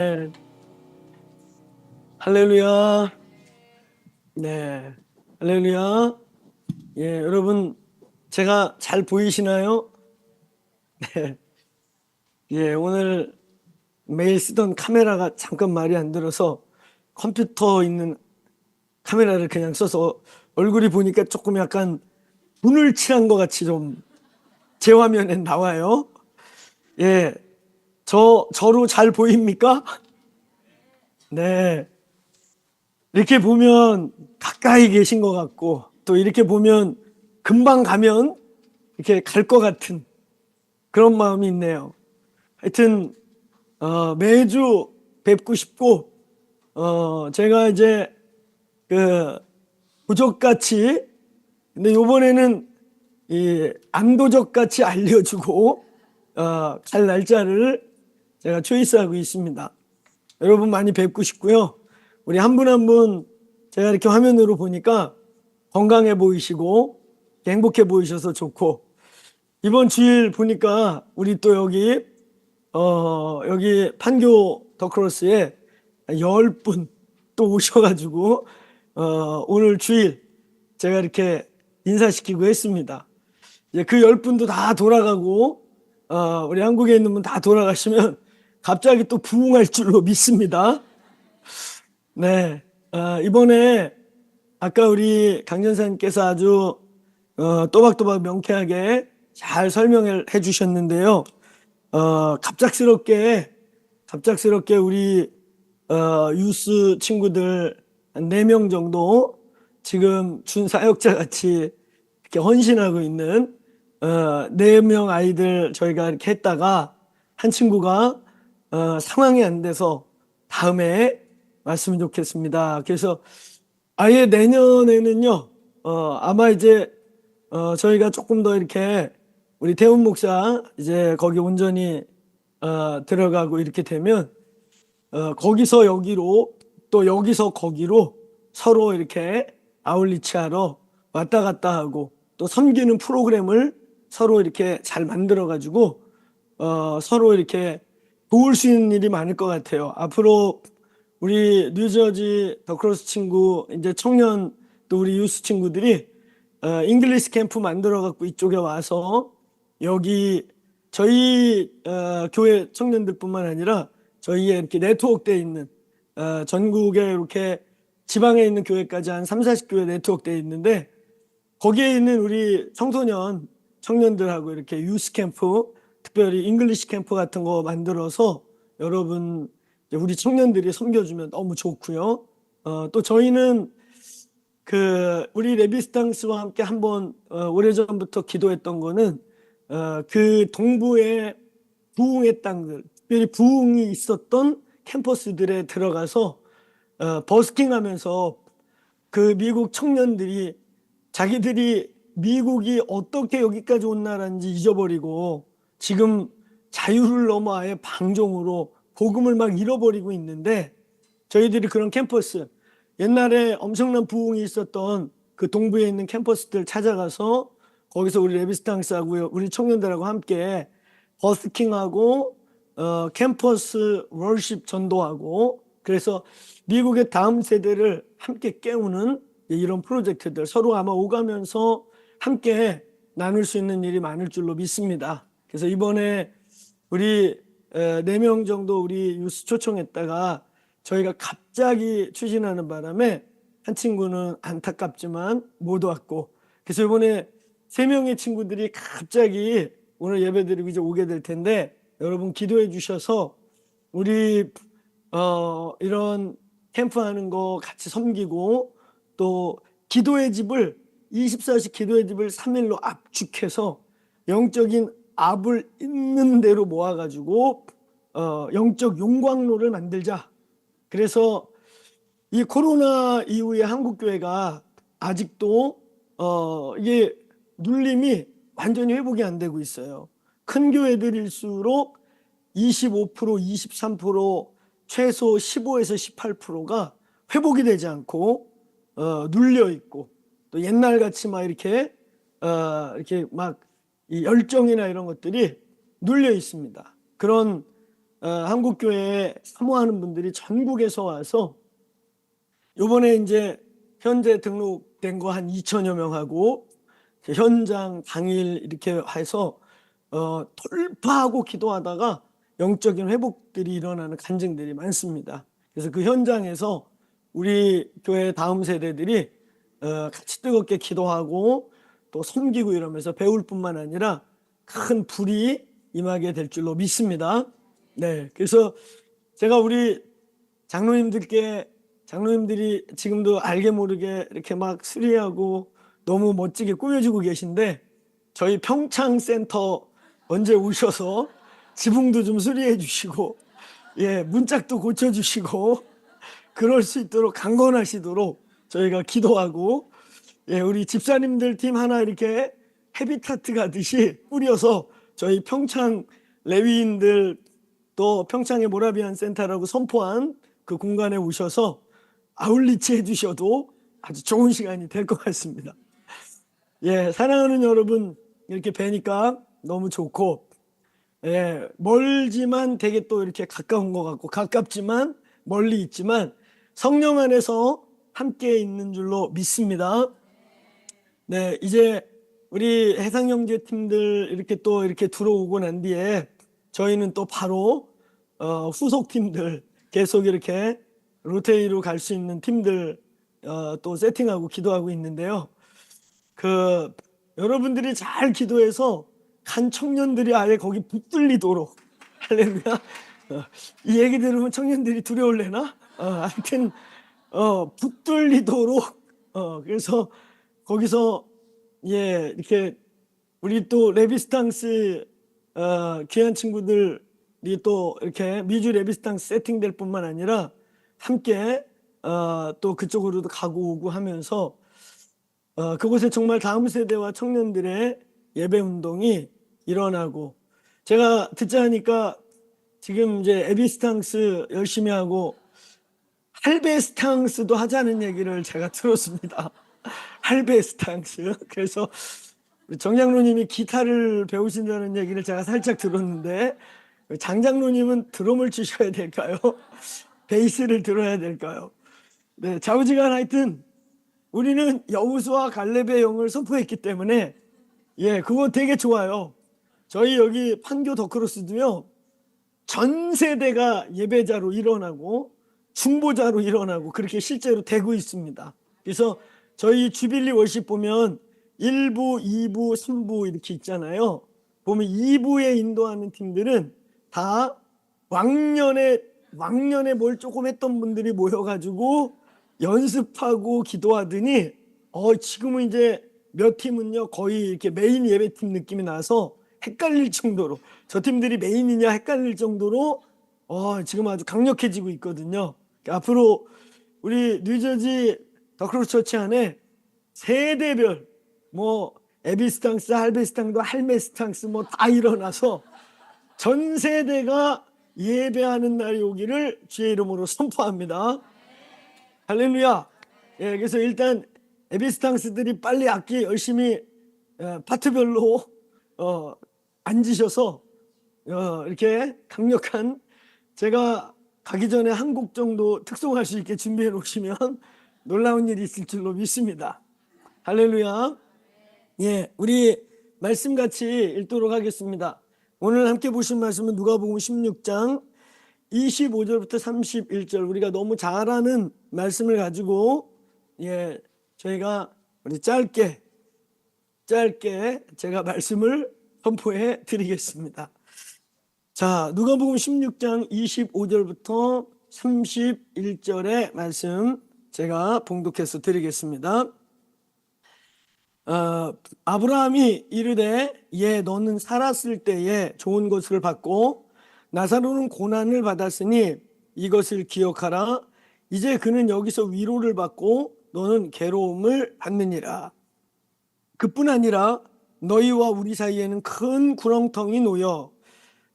네, 할렐루야. 네, 할렐루야. 예, 여러분, 제가 잘 보이시나요? 네, 예, 오늘 매일 쓰던 카메라가 잠깐 말이 안 들어서 컴퓨터 있는 카메라를 그냥 써서 얼굴이 보니까 조금 약간 분을 칠한 것 같이 좀 제 화면에 나와요. 예, 저로 잘 보입니까? 네, 이렇게 보면 가까이 계신 것 같고, 또 이렇게 보면 금방 가면 이렇게 갈 것 같은 그런 마음이 있네요. 하여튼 매주 뵙고 싶고, 제가 이제 그 부족같이, 근데 요번에는 이 암도적같이 알려주고 갈 날짜를 제가 초이스하고 있습니다. 여러분 많이 뵙고 싶고요. 우리 한 분 한 분 제가 이렇게 화면으로 보니까 건강해 보이시고 행복해 보이셔서 좋고, 이번 주일 보니까 우리 또 여기 판교 더크로스에 10분 또 오셔가지고 오늘 주일 제가 이렇게 인사시키고 했습니다. 이제 그 10분도 다 돌아가고 우리 한국에 있는 분 다 돌아가시면 갑자기 또 부흥할 줄로 믿습니다. 네, 이번에 아까 우리 강전사님께서 아주 또박또박 명쾌하게 잘 설명을 해주셨는데요. 갑작스럽게 우리 유스 친구들 한 4명 정도 지금 준사역자 같이 이렇게 헌신하고 있는 4명 아이들 저희가 이렇게 했다가 한 친구가 상황이 안 돼서 다음에 왔으면 좋겠습니다. 그래서 아예 내년에는요, 아마 이제 저희가 조금 더 이렇게 우리 태훈 목사 이제 거기 온전히 들어가고 이렇게 되면 거기서 여기로 또 여기서 거기로 서로 이렇게 아울리치하러 왔다 갔다 하고 또 섬기는 프로그램을 서로 이렇게 잘 만들어 가지고 서로 이렇게 도울 수 있는 일이 많을 것 같아요. 앞으로 우리 뉴저지 더크로스 친구 이제 청년 또 우리 유스 친구들이 잉글리시 캠프 만들어 갖고 이쪽에 와서 여기 저희 교회 청년들뿐만 아니라 저희의 이렇게 네트워크되어 있는 전국에 이렇게 지방에 있는 교회까지 한 3, 40교회 네트워크되어 있는데 거기에 있는 우리 청소년 청년들하고 이렇게 유스 캠프, 특별히 잉글리시 캠프 같은 거 만들어서 여러분 우리 청년들이 섬겨주면 너무 좋고요. 또 저희는 우리 레비스탕스와 함께 한번 오래전부터 기도했던 거는 그 동부의 부흥의 땅들, 특별히 부흥이 있었던 캠퍼스들에 들어가서 버스킹하면서 그 미국 청년들이 자기들이 미국이 어떻게 여기까지 온 나라인지 잊어버리고 지금 자유를 넘어 아예 방종으로 복음을 막 잃어버리고 있는데, 저희들이 그런 캠퍼스, 옛날에 엄청난 부흥이 있었던 그 동부에 있는 캠퍼스들 찾아가서 거기서 우리 레비스탕스하고 우리 청년들하고 함께 버스킹하고 캠퍼스 월십 전도하고, 그래서 미국의 다음 세대를 함께 깨우는 이런 프로젝트들 서로 아마 오가면서 함께 나눌 수 있는 일이 많을 줄로 믿습니다. 그래서 이번에 우리 4명 정도 우리 유스 초청했다가 저희가 갑자기 추진하는 바람에 한 친구는 안타깝지만 못 왔고, 그래서 이번에 3명의 친구들이 갑자기 오늘 예배드리고 이제 오게 될 텐데 여러분 기도해 주셔서 우리 이런 캠프하는 거 같이 섬기고, 또 기도의 집을 24시 기도의 집을 3일로 압축해서 영적인 압을 있는 대로 모아가지고 영적 용광로를 만들자. 그래서 이 코로나 이후에 한국교회가 아직도 이게 눌림이 완전히 회복이 안 되고 있어요. 큰 교회들일수록 25%, 23%, 최소 15에서 18%가 회복이 되지 않고 눌려 있고, 또 옛날 같이 막 이렇게 막 이 열정이나 이런 것들이 눌려 있습니다. 그런 한국교회에 사모하는 분들이 전국에서 와서 요번에 이제 현재 등록된 거 한 2천여 명하고 현장 당일 이렇게 해서 돌파하고 기도하다가 영적인 회복들이 일어나는 간증들이 많습니다. 그래서 그 현장에서 우리 교회 다음 세대들이 같이 뜨겁게 기도하고 또 섬기고 이러면서 배울 뿐만 아니라 큰 불이 임하게 될 줄로 믿습니다. 네, 그래서 제가 우리 장로님들이 지금도 알게 모르게 이렇게 막 수리하고 너무 멋지게 꾸며주고 계신데, 저희 평창센터 언제 오셔서 지붕도 좀 수리해 주시고, 예, 문짝도 고쳐주시고, 그럴 수 있도록 강건하시도록 저희가 기도하고, 예, 우리 집사님들 팀 하나 이렇게 헤비타트 가듯이 뿌려서 저희 평창 레위인들 또 평창의 모라비안 센터라고 선포한 그 공간에 오셔서 아울리치 해주셔도 아주 좋은 시간이 될 것 같습니다. 예, 사랑하는 여러분, 이렇게 뵈니까 너무 좋고, 예, 멀지만 되게 또 이렇게 가까운 것 같고, 가깝지만 멀리 있지만 성령 안에서 함께 있는 줄로 믿습니다. 네, 이제 우리 해상형제 팀들 이렇게 또 이렇게 들어오고 난 뒤에 저희는 또 바로 후속 팀들 계속 이렇게 로테이로 갈 수 있는 팀들 또 세팅하고 기도하고 있는데요. 여러분들이 잘 기도해서 간 청년들이 아예 거기 붙들리도록 할렐루야. 이 얘기 들으면 청년들이 두려울래나? 하여튼 붙들리도록 그래서 거기서 예 이렇게 우리 또 레비스탕스 귀한 친구들이 또 이렇게 미주 레비스탕스 세팅될 뿐만 아니라 함께 또 그쪽으로도 가고 오고 하면서 그곳에 정말 다음 세대와 청년들의 예배 운동이 일어나고, 제가 듣자 하니까 지금 이제 에비스탕스 열심히 하고 할베스탕스도 하자는 얘기를 제가 들었습니다. 할베스탕스. 그래서 정장로님이 기타를 배우신다는 얘기를 제가 살짝 들었는데, 장장로님은 드럼을 치셔야 될까요? 베이스를 들어야 될까요? 네, 좌우지간 하여튼 우리는 여호수아 갈렙의 영을 선포했기 때문에 예, 그거 되게 좋아요. 저희 여기 판교 더크로스도요, 전 세대가 예배자로 일어나고 중보자로 일어나고 그렇게 실제로 되고 있습니다. 그래서 저희 주빌리 월십 보면 1부, 2부, 3부 이렇게 있잖아요. 보면 2부에 인도하는 팀들은 다 왕년에 뭘 조금 했던 분들이 모여가지고 연습하고 기도하더니 지금은 이제 몇 팀은요 거의 이렇게 메인 예배팀 느낌이 나서 헷갈릴 정도로, 저 팀들이 메인이냐 헷갈릴 정도로 지금 아주 강력해지고 있거든요. 앞으로 우리 뉴저지 더크로스 처치 안에 세대별 뭐 에비스탕스, 할베스탕도 할메스탕스 뭐 다 일어나서 전 세대가 예배하는 날이 오기를 주의 이름으로 선포합니다. 할렐루야. 예, 그래서 일단 에비스탕스들이 빨리 악기 열심히 파트별로 앉으셔서 이렇게 강력한, 제가 가기 전에 한 곡 정도 특송할 수 있게 준비해 놓으시면 놀라운 일이 있을 줄로 믿습니다. 할렐루야. 예, 우리 말씀 같이 읽도록 하겠습니다. 오늘 함께 보신 말씀은 누가복음 16장 25절부터 31절, 우리가 너무 잘 아는 말씀을 가지고 예, 저희가 우리 짧게 제가 말씀을 선포해 드리겠습니다. 자, 누가복음 16장 25절부터 31절의 말씀 제가 봉독해서 드리겠습니다. 아브라함이 이르되 너는 살았을 때에 좋은 것을 받고 나사로는 고난을 받았으니 이것을 기억하라. 이제 그는 여기서 위로를 받고 너는 괴로움을 받느니라. 그뿐 아니라 너희와 우리 사이에는 큰 구렁텅이 놓여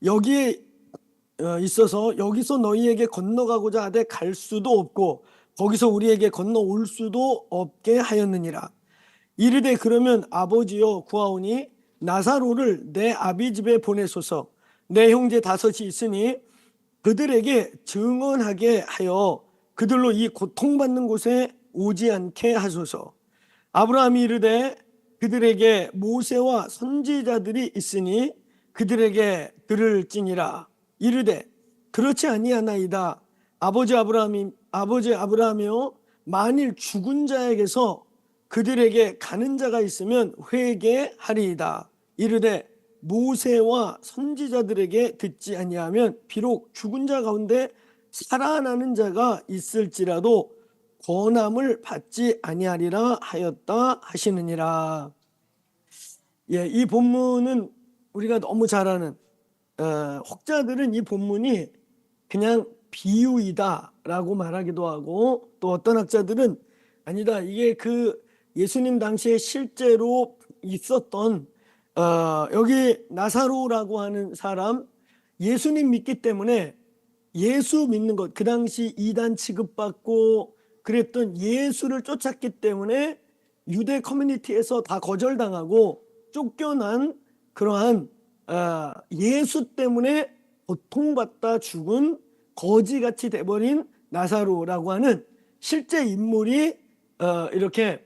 여기에 있어서 여기서 너희에게 건너가고자 하되 갈 수도 없고 거기서 우리에게 건너올 수도 없게 하였느니라. 이르되 그러면 아버지여 구하오니 나사로를 내 아비 집에 보내소서. 내 형제 5이 있으니 그들에게 증언하게 하여 그들로 이 고통받는 곳에 오지 않게 하소서. 아브라함이 이르되 그들에게 모세와 선지자들이 있으니 그들에게 들을지니라. 이르되 그렇지 아니하나이다. 아버지 아브라함이요 만일 죽은 자에게서 그들에게 가는 자가 있으면 회개하리이다. 이르되 모세와 선지자들에게 듣지 아니하면 비록 죽은 자 가운데 살아나는 자가 있을지라도 권함을 받지 아니하리라 하였다 하시느니라. 예, 이 본문은 우리가 너무 잘 아는 혹자들은 이 본문이 그냥 비유이다라고 말하기도 하고, 또 어떤 학자들은 아니다, 이게 그 예수님 당시에 실제로 있었던 여기 나사로라고 하는 사람, 예수님 믿기 때문에 예수 믿는 것, 그 당시 이단 취급받고 그랬던 예수를 쫓았기 때문에 유대 커뮤니티에서 다 거절당하고 쫓겨난 그러한 예수 때문에 고통받다 죽은 거지같이 돼버린 나사로라고 하는 실제 인물이 이렇게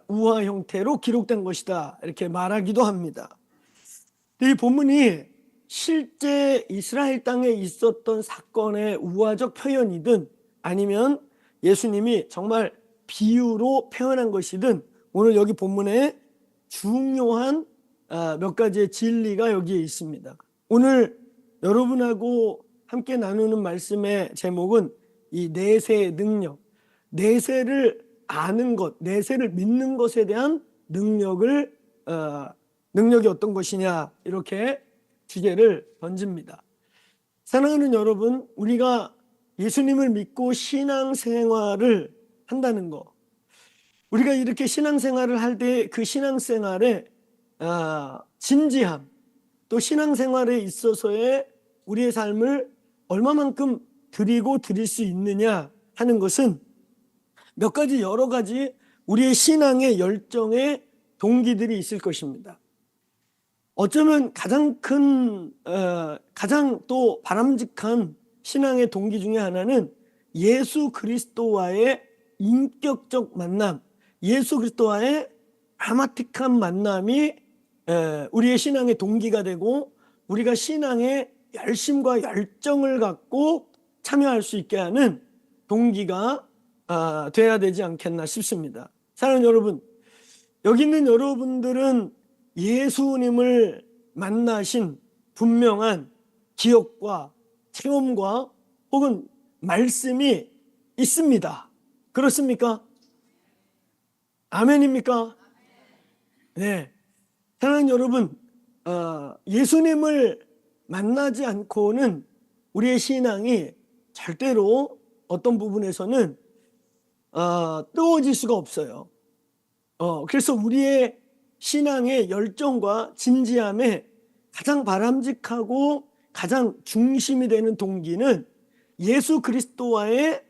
우화 형태로 기록된 것이다, 이렇게 말하기도 합니다. 이 본문이 실제 이스라엘 땅에 있었던 사건의 우화적 표현이든 아니면 예수님이 정말 비유로 표현한 것이든 오늘 여기 본문에 중요한 몇 가지의 진리가 여기에 있습니다. 오늘 여러분하고 함께 나누는 말씀의 제목은 이 내세의 능력, 내세를 아는 것, 내세를 믿는 것에 대한 능력이 어떤 것이냐, 이렇게 주제를 던집니다. 사랑하는 여러분, 우리가 예수님을 믿고 신앙생활을 한다는 것, 우리가 이렇게 신앙생활을 할 때 그 신앙생활의 진지함, 또 신앙생활에 있어서의 우리의 삶을 얼마만큼 드릴 수 있느냐 하는 것은 몇 가지, 여러 가지 우리의 신앙의 열정의 동기들이 있을 것입니다. 어쩌면 가장 또 바람직한 신앙의 동기 중에 하나는 예수 그리스도와의 인격적 만남, 예수 그리스도와의 드라마틱한 만남이 우리의 신앙의 동기가 되고 우리가 신앙의 열심과 열정을 갖고 참여할 수 있게 하는 동기가 돼야 되지 않겠나 싶습니다. 사랑하는 여러분, 여기 있는 여러분들은 예수님을 만나신 분명한 기억과 체험과 혹은 말씀이 있습니다. 그렇습니까? 아멘입니까? 네. 사랑하는 여러분, 예수님을 만나지 않고는 우리의 신앙이 절대로 어떤 부분에서는 뜨거워질 수가 없어요. 그래서 우리의 신앙의 열정과 진지함에 가장 바람직하고 가장 중심이 되는 동기는 예수 그리스도와의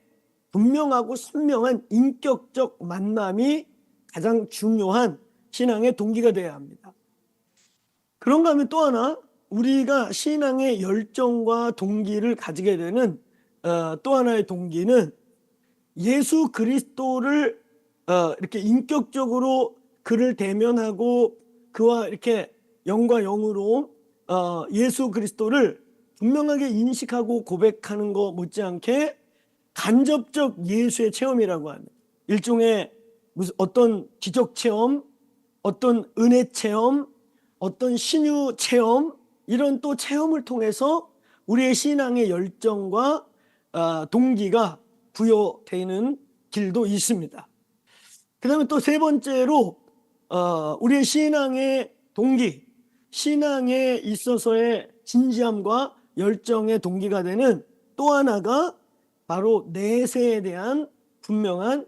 분명하고 선명한 인격적 만남이 가장 중요한 신앙의 동기가 되어야 합니다. 그런가 하면 또 하나, 우리가 신앙의 열정과 동기를 가지게 되는 또 하나의 동기는 예수 그리스도를 이렇게 인격적으로 그를 대면하고 그와 이렇게 영과 영으로 예수 그리스도를 분명하게 인식하고 고백하는 것 못지않게 간접적 예수의 체험이라고 하는 일종의 어떤 기적 체험, 어떤 은혜 체험, 어떤 신유 체험, 이런 또 체험을 통해서 우리의 신앙의 열정과 동기가 부여되는 길도 있습니다. 그 다음에 또 세 번째로 우리의 신앙의 동기, 신앙에 있어서의 진지함과 열정의 동기가 되는 또 하나가 바로 내세에 대한 분명한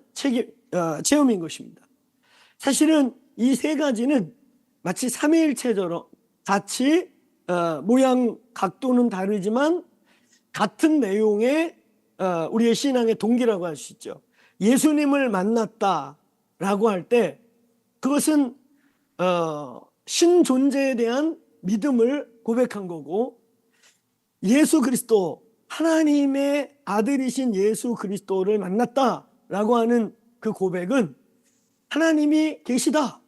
체험인 것입니다. 사실은 이 세 가지는 마치 삼위일체처럼 같이 모양 각도는 다르지만 같은 내용의 우리의 신앙의 동기라고 할 수 있죠. 예수님을 만났다라고 할 때 그것은 신존재에 대한 믿음을 고백한 거고, 예수 그리스도 하나님의 아들이신 예수 그리스도를 만났다라고 하는 그 고백은 하나님이 계시다,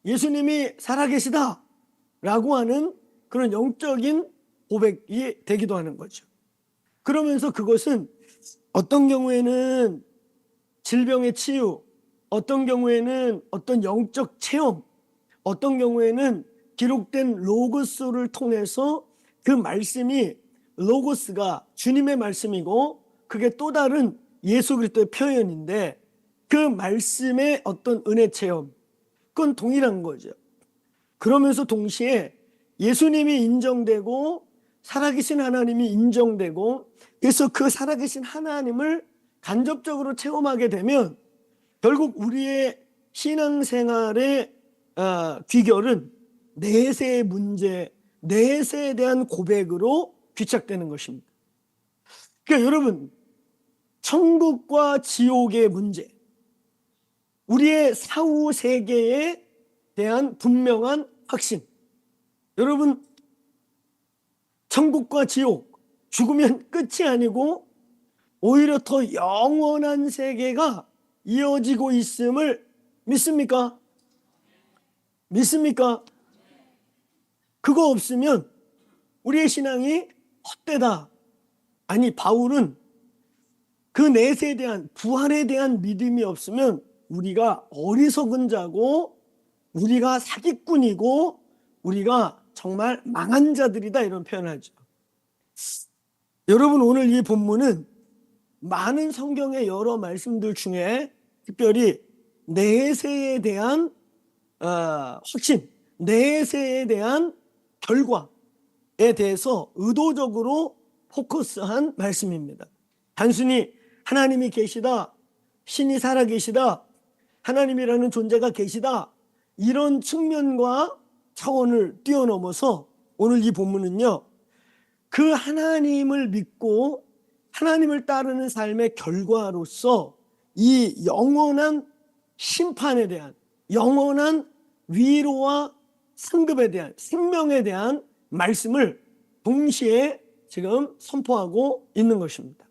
예수님이 살아계시다 라고 하는 그런 영적인 고백이 되기도 하는 거죠. 그러면서 그것은 어떤 경우에는 질병의 치유, 어떤 경우에는 어떤 영적 체험, 어떤 경우에는 기록된 로고스를 통해서 그 말씀이, 로고스가 주님의 말씀이고 그게 또 다른 예수 그리스도의 표현인데, 그 말씀의 어떤 은혜 체험, 그건 동일한 거죠. 그러면서 동시에 예수님이 인정되고 살아계신 하나님이 인정되고, 그래서 그 살아계신 하나님을 간접적으로 체험하게 되면 결국 우리의 신앙생활의 귀결은 내세의 문제, 내세에 대한 고백으로 귀착되는 것입니다. 그러니까 여러분, 천국과 지옥의 문제, 우리의 사후 세계에 대한 분명한 확신. 여러분, 천국과 지옥, 죽으면 끝이 아니고 오히려 더 영원한 세계가 이어지고 있음을 믿습니까? 믿습니까? 그거 없으면 우리의 신앙이 헛되다. 아니, 바울은 그 내세에 대한, 부활에 대한 믿음이 없으면 우리가 어리석은 자고 우리가 사기꾼이고 우리가 정말 망한 자들이다, 이런 표현을 하죠. 여러분, 오늘 이 본문은 많은 성경의 여러 말씀들 중에 특별히 내세에 대한 확신, 내세에 대한 결과에 대해서 의도적으로 포커스한 말씀입니다. 단순히 하나님이 계시다, 신이 살아계시다, 하나님이라는 존재가 계시다, 이런 측면과 차원을 뛰어넘어서 오늘 이 본문은요, 그 하나님을 믿고 하나님을 따르는 삶의 결과로서 이 영원한 심판에 대한, 영원한 위로와 상급에 대한, 생명에 대한 말씀을 동시에 지금 선포하고 있는 것입니다.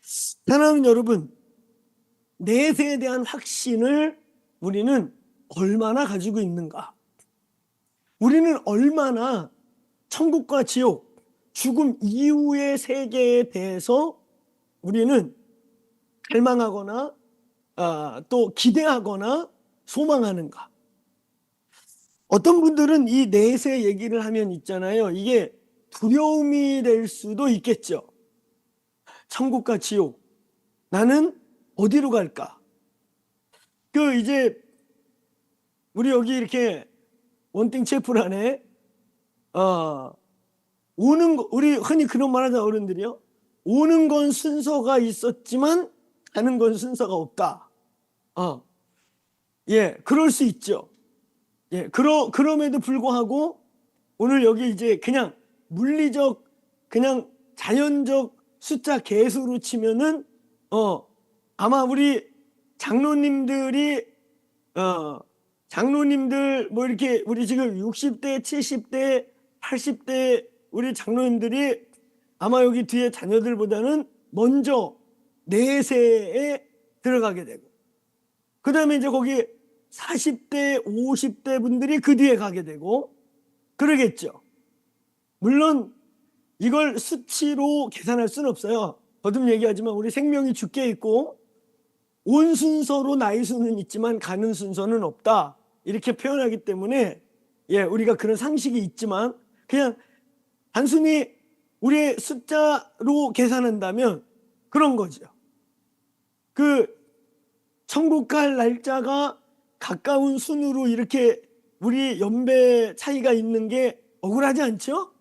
사랑하는 여러분, 내세에 대한 확신을 우리는 얼마나 가지고 있는가? 우리는 얼마나 천국과 지옥, 죽음 이후의 세계에 대해서 우리는 갈망하거나 또 기대하거나 소망하는가? 어떤 분들은 이 내세 얘기를 하면 있잖아요, 이게 두려움이 될 수도 있겠죠. 천국과 지옥, 나는 어디로 갈까? 이제 우리 여기 이렇게 원띵 채플 안에 오는 거, 우리 흔히 그런 말 하잖아요, 어른들이요. 오는 건 순서가 있었지만 가는 건 순서가 없다. 예, 그럴 수 있죠. 예, 그럼에도 불구하고 오늘 여기 이제 그냥 물리적, 그냥 자연적 숫자 개수로 치면은 아마 우리 장로님들 뭐 이렇게 우리 지금 60대, 70대, 80대 우리 장로님들이 아마 여기 뒤에 자녀들보다는 먼저 내세에 들어가게 되고, 그 다음에 이제 거기 40대, 50대 분들이 그 뒤에 가게 되고 그러겠죠. 물론 이걸 수치로 계산할 수는 없어요. 거듭 얘기하지만 우리 생명이 주께 있고 온 순서로 나이 수는 있지만 가는 순서는 없다, 이렇게 표현하기 때문에 예, 우리가 그런 상식이 있지만 그냥 단순히 우리의 숫자로 계산한다면 그런 거죠. 천국 갈 날짜가 가까운 순으로 이렇게 우리 연배 차이가 있는 게 억울하지 않죠?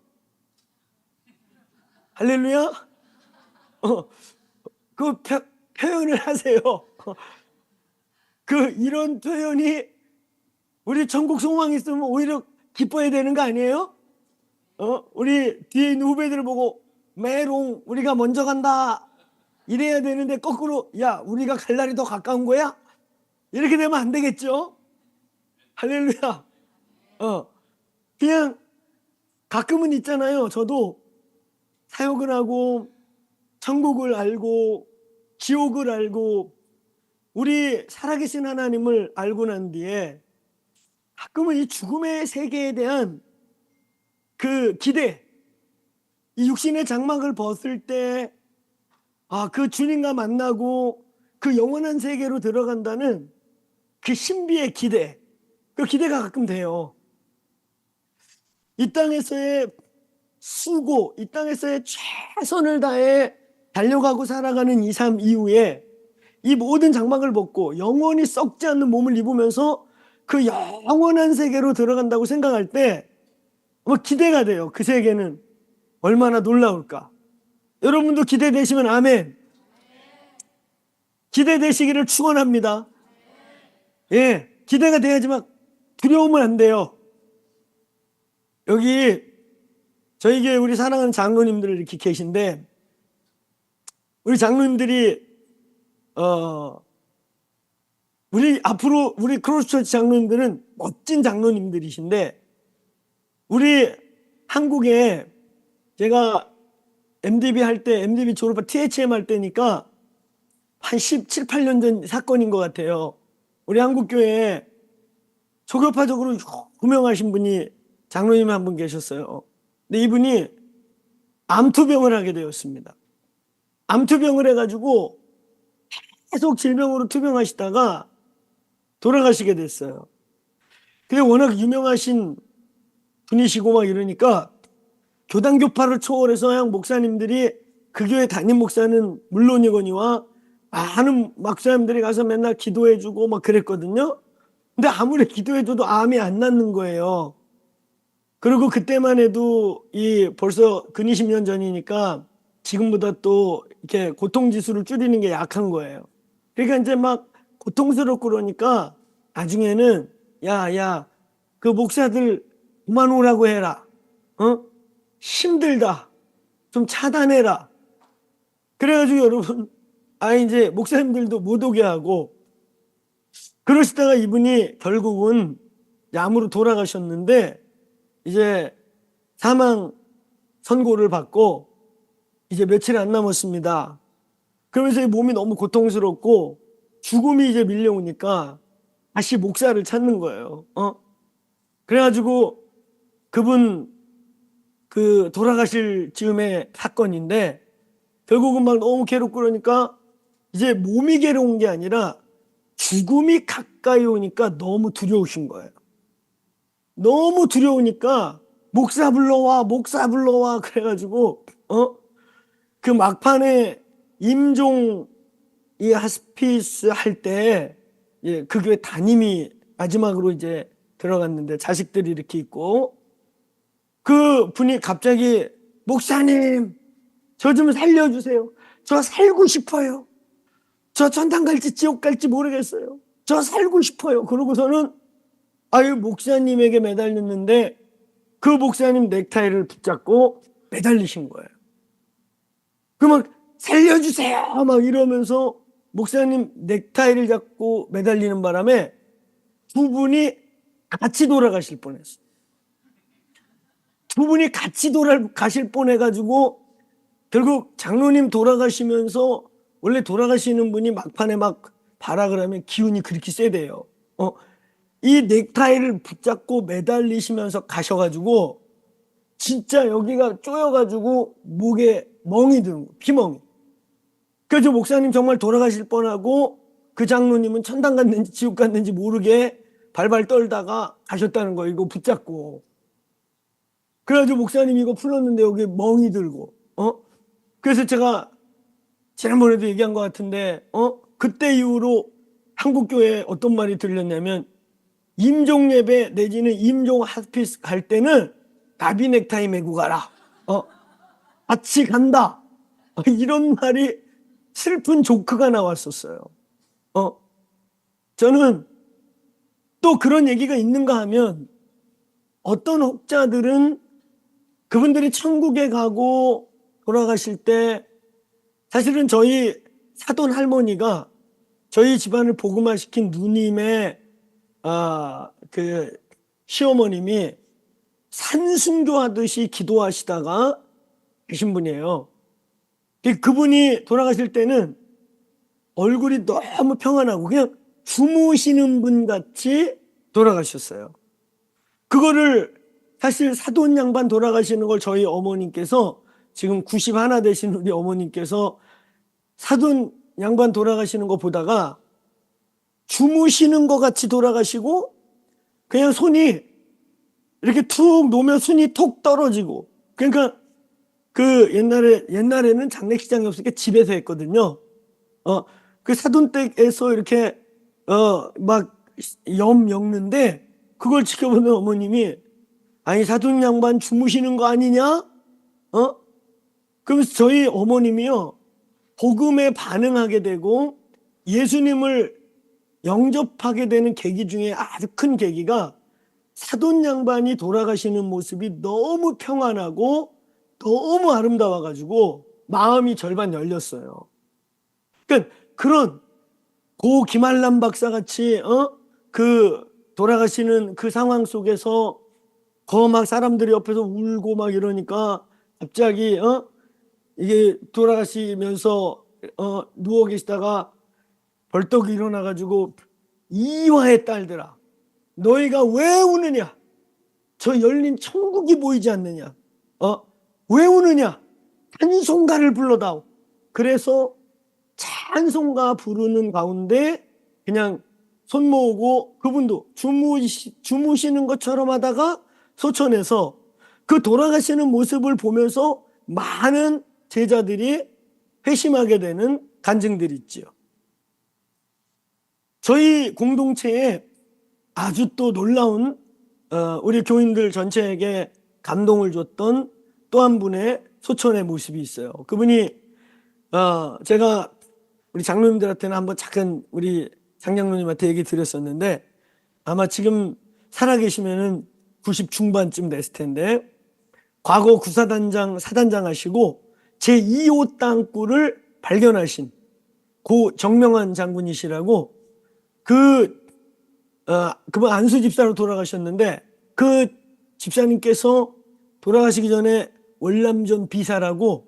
할렐루야? 표현을 하세요. 이런 표현이, 우리 천국 소망이 있으면 오히려 기뻐해야 되는 거 아니에요? 우리 뒤에 있는 후배들을 보고 메롱, 우리가 먼저 간다, 이래야 되는데 거꾸로, 야, 우리가 갈 날이 더 가까운 거야? 이렇게 되면 안 되겠죠? 할렐루야. 그냥 가끔은 있잖아요. 저도 사역을 하고 천국을 알고 지옥을 알고 우리 살아계신 하나님을 알고 난 뒤에 가끔은 이 죽음의 세계에 대한 그 기대, 이 육신의 장막을 벗을 때 그 주님과 만나고 그 영원한 세계로 들어간다는 그 신비의 기대, 그 기대가 가끔 돼요. 이 땅에서의 수고, 이 땅에서의 최선을 다해 달려가고 살아가는 이 삶 이후에 이 모든 장막을 벗고 영원히 썩지 않는 몸을 입으면서 그 영원한 세계로 들어간다고 생각할 때 기대가 돼요. 그 세계는 얼마나 놀라울까. 여러분도 기대되시면 아멘. 기대되시기를 축원합니다. 예, 기대가 돼야지만 두려우면 안 돼요. 여기 저희 교회 우리 사랑하는 장로님들 이렇게 계신데, 우리 장로님들이 우리 크로스처치 장로님들은 멋진 장로님들이신데, 우리 한국에 제가 MDB 할 때, MDB 졸업한 THM 할 때니까 한 17, 18년 전 사건인 것 같아요. 우리 한국교회에 초교파적으로 유명하신 분이 장로님 한 분 계셨어요. 근데 이분이 암투병을 하게 되었습니다. 암투병을 해가지고 계속 질병으로 투병하시다가 돌아가시게 됐어요. 그게 워낙 유명하신 분이시고 막 이러니까 교단교파를 초월해서 그냥 목사님들이, 그 교회 담임 목사는 물론이거니와 많은 목사님들이 가서 맨날 기도해주고 막 그랬거든요. 근데 아무리 기도해줘도 암이 안 낫는 거예요. 그리고 그때만 해도 벌써 근 20년 전이니까 지금보다 또 이렇게 고통지수를 줄이는 게 약한 거예요. 그러니까 이제 막 고통스럽고 그러니까 나중에는 그 목사들 그만 오라고 해라. 힘들다. 좀 차단해라. 그래가지고 여러분, 이제 목사님들도 못 오게 하고, 그러시다가 이분이 결국은 암으로 돌아가셨는데, 이제 사망 선고를 받고 이제 며칠 안 남았습니다. 그러면서 몸이 너무 고통스럽고 죽음이 이제 밀려오니까 다시 목사를 찾는 거예요. 그래가지고 그분 돌아가실 즈음의 사건인데, 결국은 막 너무 괴롭고 그러니까 이제 몸이 괴로운 게 아니라 죽음이 가까이 오니까 너무 두려우신 거예요. 너무 두려우니까 목사 불러와 그래가지고 그 막판에 임종 이 하스피스 할 때 그 교회 담임이 마지막으로 이제 들어갔는데 자식들이 이렇게 있고, 그 분이 갑자기 목사님 저 좀 살려주세요. 저 살고 싶어요. 저 천당 갈지 지옥 갈지 모르겠어요. 저 살고 싶어요. 그러고서는 목사님에게 매달렸는데 그 목사님 넥타이를 붙잡고 매달리신 거예요. 그 막 살려주세요 막 이러면서 목사님 넥타이를 잡고 매달리는 바람에 두 분이 같이 돌아가실 뻔했어요. 두 분이 같이 돌아가실 뻔해가지고 결국 장로님 돌아가시면서, 원래 돌아가시는 분이 막판에 막 발악을 하면 기운이 그렇게 세대요. 이 넥타이를 붙잡고 매달리시면서 가셔가지고 진짜 여기가 쪼여가지고 목에 멍이 드는 거예요. 피멍이. 그래서 목사님 정말 돌아가실 뻔하고 그 장로님은 천당 갔는지 지옥 갔는지 모르게 발발 떨다가 가셨다는 거예요. 이거 붙잡고. 그래가지고 목사님 이거 풀었는데 여기 멍이 들고. 그래서 제가 지난번에도 얘기한 것 같은데 그때 이후로 한국교회에 어떤 말이 들렸냐면, 임종 예배 내지는 임종 하스피스 갈 때는 나비 넥타이 메고 가라. 같이 간다. 이런 말이 슬픈 조크가 나왔었어요. 저는 또 그런 얘기가 있는가 하면, 어떤 혹자들은 그분들이 천국에 가고 돌아가실 때, 사실은 저희 사돈 할머니가 저희 집안을 복음화시킨 누님의 그 시어머님이 산순교하듯이 기도하시다가 계신 분이에요. 그분이 돌아가실 때는 얼굴이 너무 평안하고 그냥 주무시는 분 같이 돌아가셨어요. 그거를 사실 사돈 양반 돌아가시는 걸 저희 어머님께서 지금 91 되신 우리 어머님께서 사돈 양반 돌아가시는 거 보다가 주무시는 것 같이 돌아가시고 그냥 손이 이렇게 툭 놓으면 손이 톡 떨어지고, 그러니까 그 옛날에는 장례식장이 없으니까 집에서 했거든요. 그 사돈댁에서 이렇게 막 염 엮는데 그걸 지켜보는 어머님이 아니 사돈 양반 주무시는 거 아니냐? 그러면서 저희 어머님이요 복음에 반응하게 되고 예수님을 영접하게 되는 계기 중에 아주 큰 계기가 사돈 양반이 돌아가시는 모습이 너무 평안하고 너무 아름다워가지고 마음이 절반 열렸어요. 그러니까 그런 고 김한람 박사 같이 그 돌아가시는 그 상황 속에서 막 사람들이 옆에서 울고 막 이러니까 갑자기 이게 돌아가시면서 누워 계시다가 벌떡 일어나가지고 이화의 딸들아 너희가 왜 우느냐? 저 열린 천국이 보이지 않느냐? 왜 우느냐? 찬송가를 불러다오. 그래서 찬송가 부르는 가운데 그냥 손 모으고 그분도 주무시는 것처럼 하다가 소천해서 그 돌아가시는 모습을 보면서 많은 제자들이 회심하게 되는 간증들이 있지요. 저희 공동체에 아주 또 놀라운 우리 교인들 전체에게 감동을 줬던 또 한 분의 소천의 모습이 있어요. 그분이 제가 우리 장로님들한테는 한번 잠깐 우리 장장로님한테 얘기 드렸었는데 아마 지금 살아계시면은 90 중반쯤 됐을 텐데 과거 구사단장 사단장 하시고 제2호 땅굴을 발견하신 고 정명환 장군이시라고 그분 안수 집사로 돌아가셨는데 그 집사님께서 돌아가시기 전에 월남전 비사라고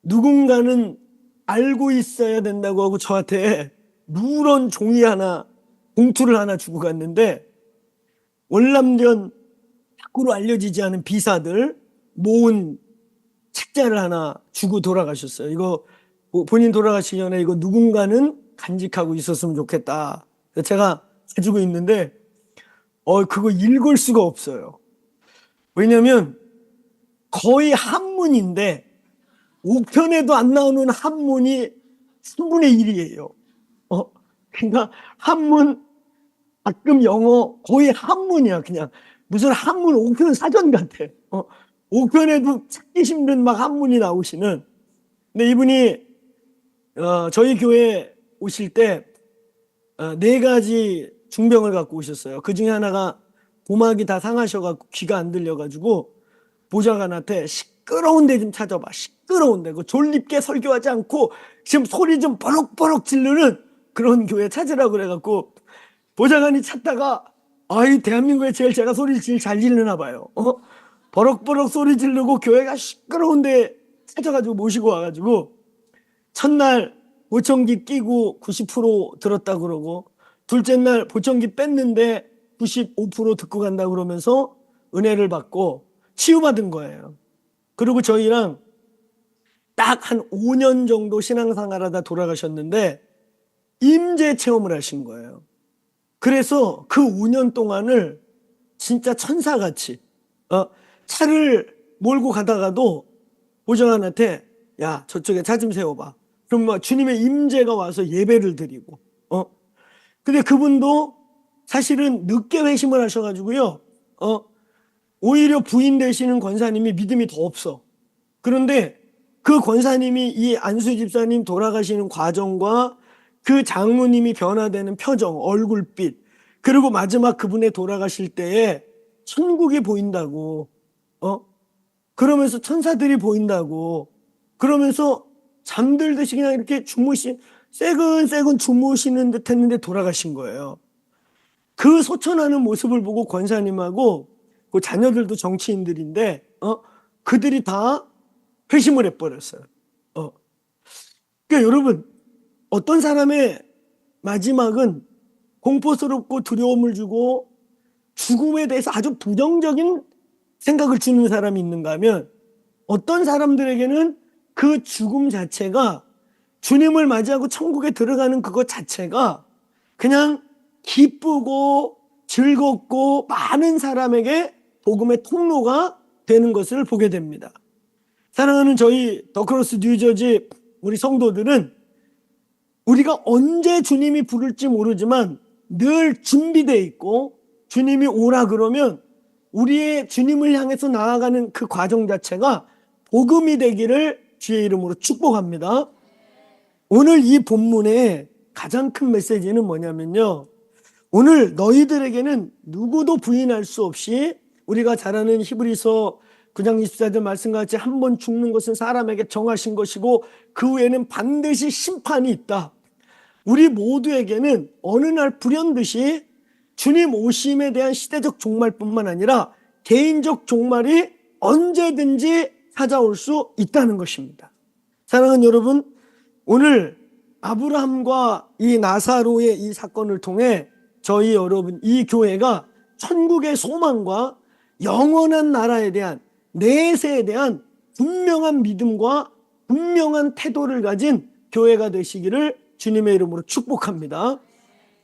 누군가는 알고 있어야 된다고 하고 저한테 누런 종이 하나 봉투를 하나 주고 갔는데 월남전 밖으로 알려지지 않은 비사들 모은 책자를 하나 주고 돌아가셨어요. 이거 본인 돌아가시기 전에 이거 누군가는 간직하고 있었으면 좋겠다. 제가 가지고 있는데 그거 읽을 수가 없어요. 왜냐면 거의 한문인데 옥편에도 안 나오는 한문이 3분의 1이에요. 그러니까 한문 가끔 영어 거의 한문이야. 그냥 무슨 한문 옥편 사전 같아. 옥편에도 찾기 힘든 막 한문이 나오시는. 근데 이분이 저희 교회 오실 때 4가지 중병을 갖고 오셨어요. 그 중에 하나가 고막이 다 상하셔갖고 귀가 안 들려가지고 보좌관한테 시끄러운 데 좀 찾아봐. 시끄러운 데. 그 졸립게 설교하지 않고 지금 소리 좀 버럭버럭 지르는 그런 교회 찾으라고 그래갖고 보좌관이 찾다가 이 대한민국에 제가 소리를 제일 잘 지르나 봐요. 버럭버럭 소리 지르고 교회가 시끄러운데 찾아가지고 모시고 와가지고 첫날 보청기 끼고 90% 들었다 그러고 둘째 날 보청기 뺐는데 95% 듣고 간다 그러면서 은혜를 받고 치유받은 거예요. 그리고 저희랑 딱 한 5년 정도 신앙생활하다 돌아가셨는데 임재 체험을 하신 거예요. 그래서 그 5년 동안을 진짜 천사같이 차를 몰고 가다가도 보좌관한테 야 저쪽에 차 좀 세워봐. 그럼 막 주님의 임재가 와서 예배를 드리고 근데 그분도 사실은 늦게 회심을 하셔가지고요 오히려 부인 되시는 권사님이 믿음이 더 없어. 그런데 그 권사님이 이 안수 집사님 돌아가시는 과정과 그 장로님이 변화되는 표정, 얼굴빛, 그리고 마지막 그분의 돌아가실 때에 천국이 보인다고, 그러면서 천사들이 보인다고, 그러면서 잠들듯이 그냥 이렇게 새근새근 주무시는 듯 했는데 돌아가신 거예요. 그 소천하는 모습을 보고 권사님하고 그 자녀들도 정치인들인데, 그들이 다 회심을 해버렸어요. 그러니까 여러분, 어떤 사람의 마지막은 공포스럽고 두려움을 주고 죽음에 대해서 아주 부정적인 생각을 주는 사람이 있는가 하면, 어떤 사람들에게는 그 죽음 자체가, 주님을 맞이하고 천국에 들어가는 그것 자체가 그냥 기쁘고 즐겁고 많은 사람에게 복음의 통로가 되는 것을 보게 됩니다. 사랑하는 저희 더크로스 뉴저지 우리 성도들은 우리가 언제 주님이 부를지 모르지만 늘 준비되어 있고, 주님이 오라 그러면 우리의 주님을 향해서 나아가는 그 과정 자체가 복음이 되기를 주의 이름으로 축복합니다. 오늘 이 본문의 가장 큰 메시지는 뭐냐면요, 오늘 너희들에게는 누구도 부인할 수 없이, 우리가 잘 아는 히브리서 9장 24절 말씀과 같이 한 번 죽는 것은 사람에게 정하신 것이고 그 후에는 반드시 심판이 있다. 우리 모두에게는 어느 날 불현듯이 주님 오심에 대한 시대적 종말뿐만 아니라 개인적 종말이 언제든지 찾아올 수 있다는 것입니다. 사랑하는 여러분, 오늘 아브라함과 이 나사로의 이 사건을 통해 저희 여러분, 이 교회가 천국의 소망과 영원한 나라에 대한, 내세에 대한 분명한 믿음과 분명한 태도를 가진 교회가 되시기를 주님의 이름으로 축복합니다.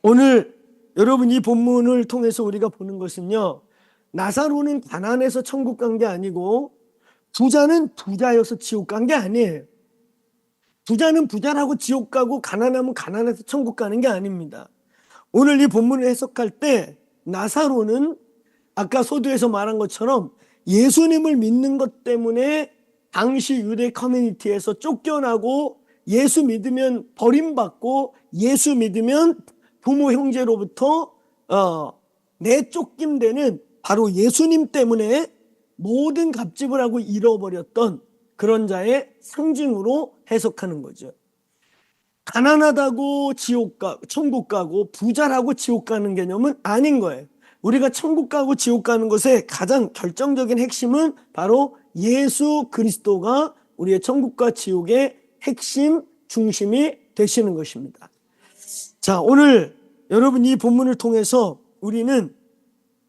오늘 여러분, 이 본문을 통해서 우리가 보는 것은요, 나사로는 가난해서 천국 간 게 아니고 부자는 부자여서 지옥 간 게 아니에요. 부자는 부자라고 지옥 가고 가난하면 가난해서 천국 가는 게 아닙니다. 오늘 이 본문을 해석할 때 나사로는 아까 소두에서 말한 것처럼 예수님을 믿는 것 때문에 당시 유대 커뮤니티에서 쫓겨나고, 예수 믿으면 버림받고, 예수 믿으면 부모 형제로부터 내쫓김되는, 바로 예수님 때문에 모든 값집을 하고 잃어버렸던 그런 자의 상징으로 해석하는 거죠. 가난하다고 천국 가고 부자라고 지옥 가는 개념은 아닌 거예요. 우리가 천국 가고 지옥 가는 것의 가장 결정적인 핵심은 바로 예수 그리스도가 우리의 천국과 지옥의 핵심, 중심이 되시는 것입니다. 자, 오늘 여러분, 이 본문을 통해서 우리는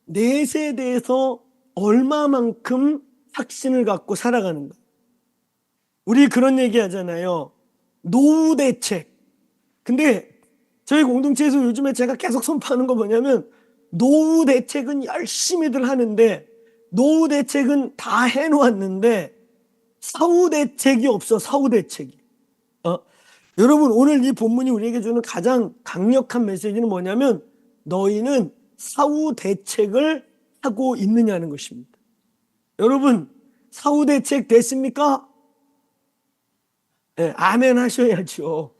내세에 대해서 얼마만큼 확신을 갖고 살아가는가. 우리 그런 얘기 하잖아요. 노후 대책. 근데 저희 공동체에서 요즘에 제가 계속 선포하는 거 뭐냐면, 노후 대책은 열심히들 하는데, 노후 대책은 다 해놓았는데 사후 대책이 없어. 사후 대책이. 여러분, 오늘 이 본문이 우리에게 주는 가장 강력한 메시지는 뭐냐면, 너희는 사후 대책을 하고 있느냐는 것입니다. 여러분, 사후 대책 됐습니까? 네, 아멘 하셔야죠.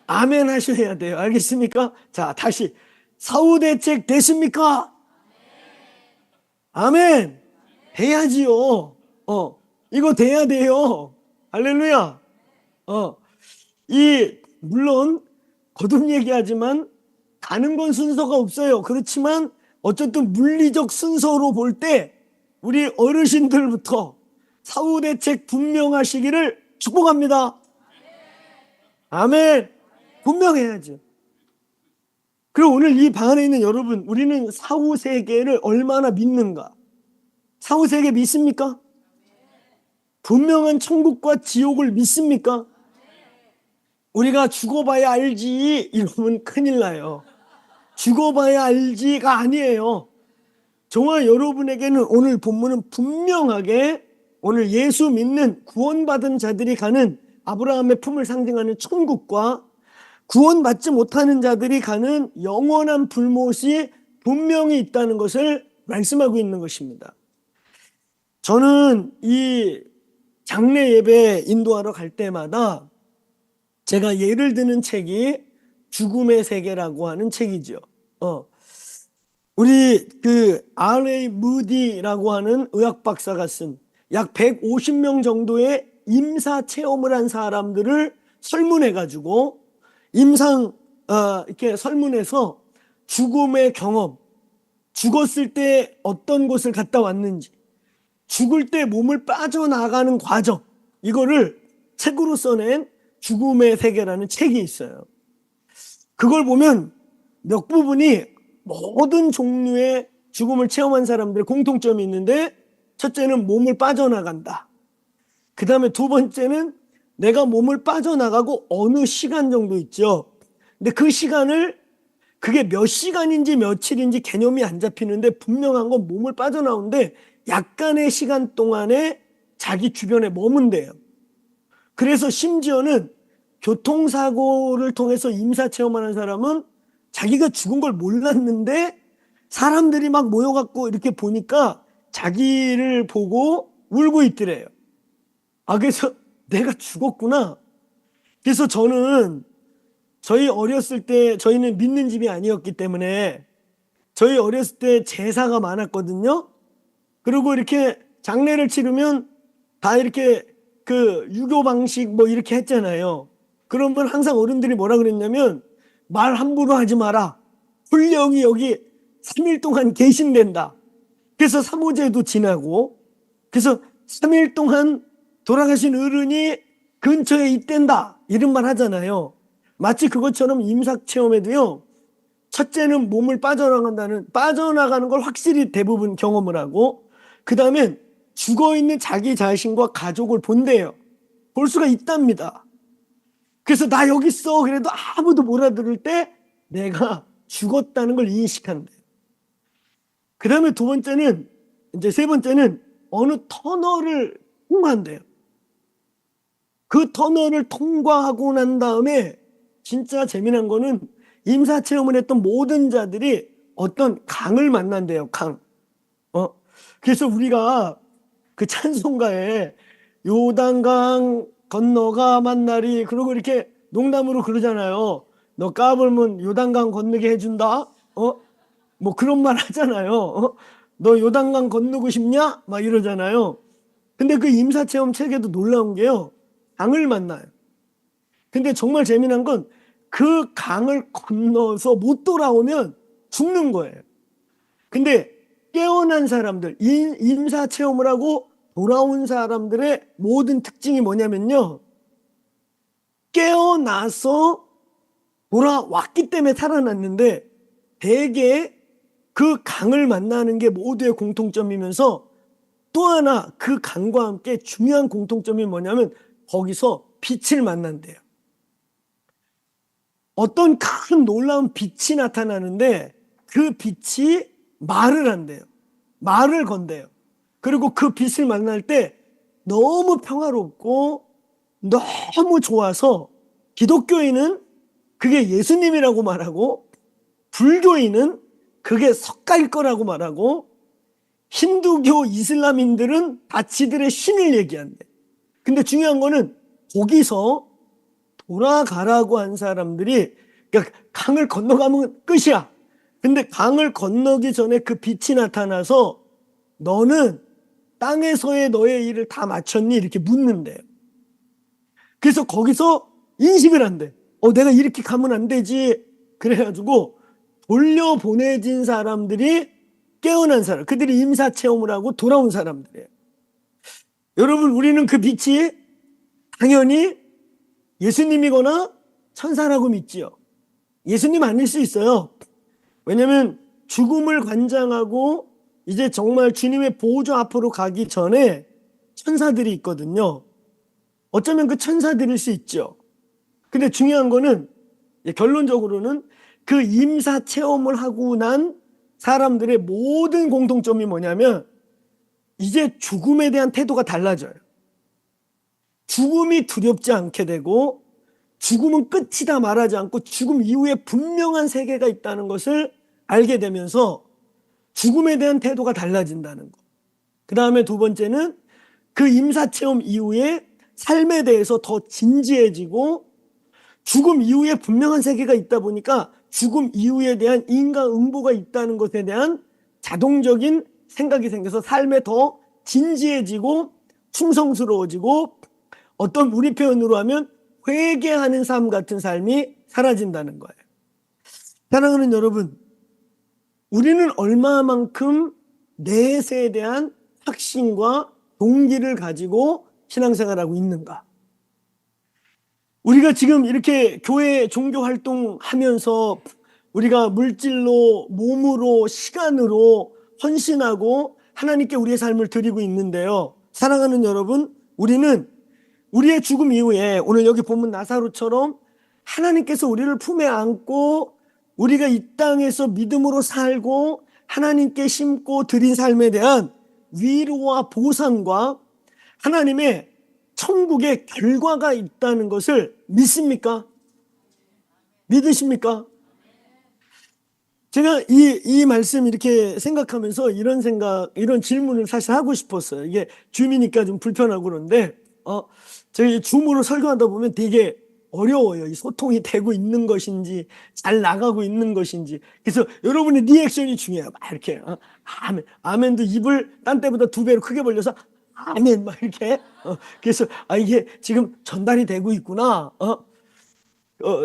아멘 하셔야 돼요. 알겠습니까? 자, 다시. 사후 대책 됐습니까? 아멘. 돼야지요. 이거 돼야 돼요. 할렐루야. 물론 거듭 얘기하지만 가는 건 순서가 없어요. 그렇지만 어쨌든 물리적 순서로 볼 때 우리 어르신들부터 사후 대책 분명하시기를 축복합니다. 아멘. 분명해야죠. 그리고 오늘 이 방 안에 있는 여러분, 우리는 사후 세계를 얼마나 믿는가? 사후 세계 믿습니까? 분명한 천국과 지옥을 믿습니까? 우리가 죽어봐야 알지 이러면 큰일 나요. 죽어봐야 알지가 아니에요. 정말 여러분에게는 오늘 본문은 분명하게 오늘 예수 믿는 구원받은 자들이 가는 아브라함의 품을 상징하는 천국과 구원받지 못하는 자들이 가는 영원한 불못이 분명히 있다는 것을 말씀하고 있는 것입니다. 저는 이 장례 예배 인도하러 갈 때마다 제가 예를 드는 책이 죽음의 세계라고 하는 책이죠. 우리 R.A. 무디라고 하는 의학 박사가 쓴 약 150명 정도의 임사 체험을 한 사람들을 설문해가지고 이렇게 설문해서 죽음의 경험, 죽었을 때 어떤 곳을 갔다 왔는지, 죽을 때 몸을 빠져나가는 과정, 이거를 책으로 써낸 죽음의 세계라는 책이 있어요. 그걸 보면 몇 부분이 모든 종류의 죽음을 체험한 사람들의 공통점이 있는데, 첫째는 몸을 빠져나간다. 그 다음에 두 번째는 내가 몸을 빠져나가고 어느 시간 정도 있죠. 근데 그 시간을, 그게 몇 시간인지 며칠인지 개념이 안 잡히는데 분명한 건 몸을 빠져나오는데 약간의 시간 동안에 자기 주변에 머문대요. 그래서 심지어는 교통사고를 통해서 임사체험하는 사람은 자기가 죽은 걸 몰랐는데 사람들이 막 모여갖고 이렇게 보니까 자기를 보고 울고 있더래요. 그래서 내가 죽었구나. 그래서 저는 저희 어렸을 때, 저희는 믿는 집이 아니었기 때문에 저희 어렸을 때 제사가 많았거든요. 그리고 이렇게 장례를 치르면 다 이렇게 그 유교 방식 뭐 이렇게 했잖아요. 그러면 항상 어른들이 뭐라 그랬냐면, 말 함부로 하지 마라. 훈령이 여기 3일 동안 계신댄다. 그래서 사모제도 지나고, 그래서 3일 동안 돌아가신 어른이 근처에 있댄다. 이런 말 하잖아요. 마치 그것처럼 임사체험에도요, 첫째는 몸을 빠져나가는 걸 확실히 대부분 경험을 하고, 그 다음엔 죽어있는 자기 자신과 가족을 본대요. 볼 수가 있답니다. 그래서 나 여기 있어. 그래도 아무도 못 알아들을 때 내가 죽었다는 걸 인식한대요. 그 다음에 세 번째는 어느 터널을 통과한대요. 그 터널을 통과하고 난 다음에 진짜 재미난 거는 임사체험을 했던 모든 자들이 어떤 강을 만난대요. 강. 그래서 우리가 그 찬송가에 요단강 건너가 만나리, 그러고 이렇게 농담으로 그러잖아요. 너 까불면 요단강 건너게 해준다. 뭐 그런 말 하잖아요. 너 요단강 건너고 싶냐? 막 이러잖아요. 근데 그 임사체험 책에도 놀라운 게요, 강을 만나요. 근데 정말 재미난 건 그 강을 건너서 못 돌아오면 죽는 거예요. 근데 깨어난 사람들, 임사체험을 하고 돌아온 사람들의 모든 특징이 뭐냐면요, 깨어나서 돌아왔기 때문에 살아났는데 대개 그 강을 만나는 게 모두의 공통점이면서, 또 하나 그 강과 함께 중요한 공통점이 뭐냐면 거기서 빛을 만난대요. 어떤 큰 놀라운 빛이 나타나는데 그 빛이 말을 한대요. 말을 건대요. 그리고 그 빛을 만날 때 너무 평화롭고 너무 좋아서 기독교인은 그게 예수님이라고 말하고, 불교인은 그게 석가일 거라고 말하고, 힌두교 이슬람인들은 다 지들의 신을 얘기한대. 근데 중요한 거는 거기서 돌아가라고 한 사람들이, 그러니까 강을 건너가면 끝이야. 근데 강을 건너기 전에 그 빛이 나타나서 너는 땅에서의 너의 일을 다 마쳤니? 이렇게 묻는데요. 그래서 거기서 인식을 한대. 내가 이렇게 가면 안 되지. 그래가지고 돌려보내진 사람들이 깨어난 사람, 그들이 임사체험을 하고 돌아온 사람들이에요. 여러분, 우리는 그 빛이 당연히 예수님이거나 천사라고 믿지요. 예수님 아닐 수 있어요. 왜냐하면 죽음을 관장하고 이제 정말 주님의 보호자 앞으로 가기 전에 천사들이 있거든요. 어쩌면 그 천사들일 수 있죠. 근데 중요한 거는, 결론적으로는 그 임사 체험을 하고 난 사람들의 모든 공통점이 뭐냐면 이제 죽음에 대한 태도가 달라져요. 죽음이 두렵지 않게 되고, 죽음은 끝이다 말하지 않고 죽음 이후에 분명한 세계가 있다는 것을 알게 되면서 죽음에 대한 태도가 달라진다는 것. 그 다음에 두 번째는 그 임사체험 이후에 삶에 대해서 더 진지해지고, 죽음 이후에 분명한 세계가 있다 보니까 죽음 이후에 대한 인과응보가 있다는 것에 대한 자동적인 생각이 생겨서 삶에 더 진지해지고 충성스러워지고, 어떤 우리 표현으로 하면 회개하는 삶 같은 삶이 사라진다는 거예요. 사랑하는 여러분, 우리는 얼마만큼 내세에 대한 확신과 동기를 가지고 신앙생활하고 있는가? 우리가 지금 이렇게 교회 종교 활동하면서 우리가 물질로, 몸으로, 시간으로 헌신하고 하나님께 우리의 삶을 드리고 있는데요. 사랑하는 여러분, 우리는 우리의 죽음 이후에 오늘 여기 보면 나사로처럼 하나님께서 우리를 품에 안고 우리가 이 땅에서 믿음으로 살고 하나님께 심고 드린 삶에 대한 위로와 보상과 하나님의 천국의 결과가 있다는 것을 믿습니까? 믿으십니까? 제가 이 말씀 이렇게 생각하면서 이런 질문을 사실 하고 싶었어요. 이게 줌이니까 좀 불편하고 그런데, 저희 줌으로 설교하다 보면 되게 어려워요. 이 소통이 되고 있는 것인지, 잘 나가고 있는 것인지. 그래서 여러분의 리액션이 중요해요. 막 이렇게, 아멘. 아멘도 입을 딴 때보다 2배로 크게 벌려서, 아멘. 막 이렇게. 그래서, 이게 지금 전달이 되고 있구나.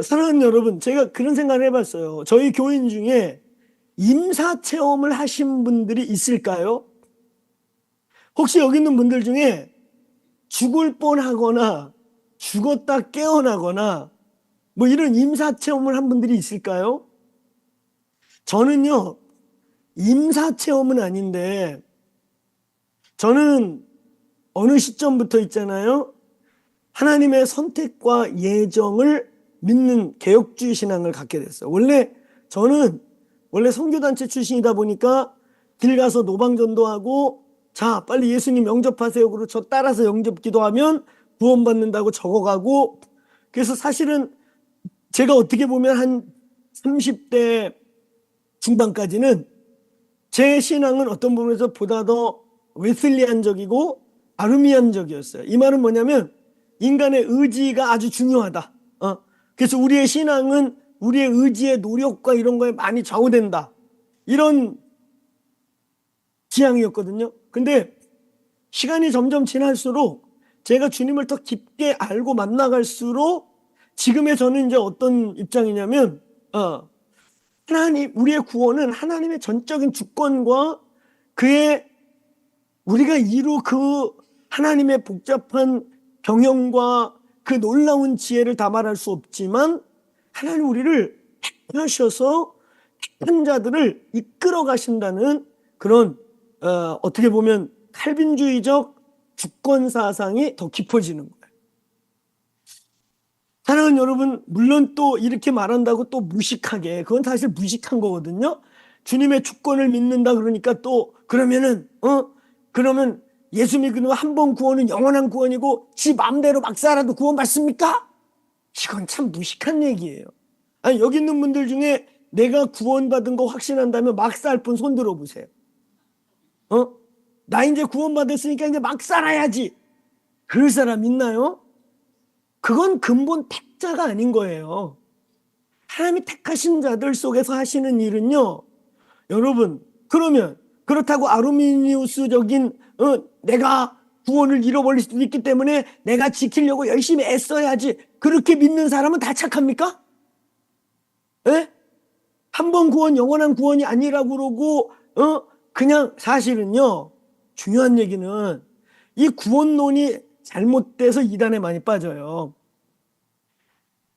사랑하는 여러분, 제가 그런 생각을 해봤어요. 저희 교인 중에 임사 체험을 하신 분들이 있을까요? 혹시 여기 있는 분들 중에 죽을 뻔하거나 죽었다 깨어나거나 뭐 이런 임사 체험을 한 분들이 있을까요? 저는요, 임사 체험은 아닌데 저는 어느 시점부터 있잖아요. 하나님의 선택과 예정을 믿는 개혁주의 신앙을 갖게 됐어요. 저는 원래 선교단체 출신이다 보니까 길 가서 노방전도 하고, 자, 빨리 예수님 영접하세요. 그리고 저 따라서 영접 기도하면 구원받는다고 적어가고, 그래서 사실은 제가 어떻게 보면 한 30대 중반까지는 제 신앙은 어떤 부분에서 보다 더 웨슬리안적이고 아르미안적이었어요. 이 말은 뭐냐면 인간의 의지가 아주 중요하다. 그래서 우리의 신앙은 우리의 의지의 노력과 이런 거에 많이 좌우된다. 이런 지향이었거든요. 근데 시간이 점점 지날수록 제가 주님을 더 깊게 알고 만나갈수록 지금의 저는 이제 어떤 입장이냐면, 우리의 구원은 하나님의 전적인 주권과 우리가 그 하나님의 복잡한 경영과 그 놀라운 지혜를 다 말할 수 없지만 하나님 우리를 택하셔서 택한 자들을 이끌어 가신다는 그런 어떻게 보면 칼빈주의적 주권 사상이 더 깊어지는 거예요. 사랑하는 여러분, 물론 또 이렇게 말한다고 또 무식하게, 그건 사실 무식한 거거든요. 주님의 주권을 믿는다 그러니까 또 그러면 예수 믿는 한 번 구원은 영원한 구원이고 지 마음대로 막 살아도 구원받습니까? 이건 참 무식한 얘기예요. 아니, 여기 있는 분들 중에 내가 구원받은 거 확신한다면 막 살 분 손 들어보세요. 나 이제 구원받았으니까 이제 막 살아야지. 그럴 사람 있나요? 그건 근본 택자가 아닌 거예요. 하나님이 택하신 자들 속에서 하시는 일은요, 여러분, 그렇다고 아르미니우스적인 내가 구원을 잃어버릴 수도 있기 때문에 내가 지키려고 열심히 애써야지, 그렇게 믿는 사람은 다 착합니까? 예? 한 번 구원 영원한 구원이 아니라고 그러고 그냥 사실은요, 중요한 얘기는 이 구원론이 잘못돼서 이단에 많이 빠져요.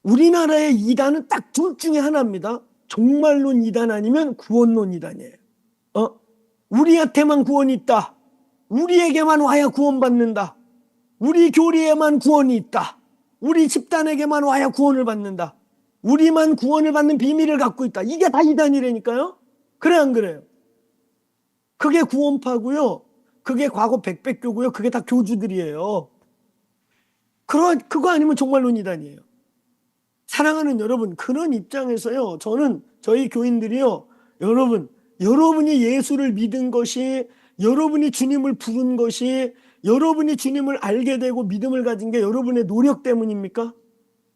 우리나라의 이단은 딱 둘 중에 하나입니다. 종말론 이단 아니면 구원론 이단이에요. 우리한테만 구원이 있다. 우리에게만 와야 구원받는다. 우리 교리에만 구원이 있다. 우리 집단에게만 와야 구원을 받는다. 우리만 구원을 받는 비밀을 갖고 있다. 이게 다 이단이라니까요. 그래 안 그래요? 그게 구원파고요. 그게 과거 백백교고요. 그게 다 교주들이에요. 그거 아니면 종말론 이단이에요. 사랑하는 여러분, 그런 입장에서요, 저희 교인들이요, 여러분이 예수를 믿은 것이, 여러분이 주님을 부른 것이, 여러분이 주님을 알게 되고 믿음을 가진 게 여러분의 노력 때문입니까?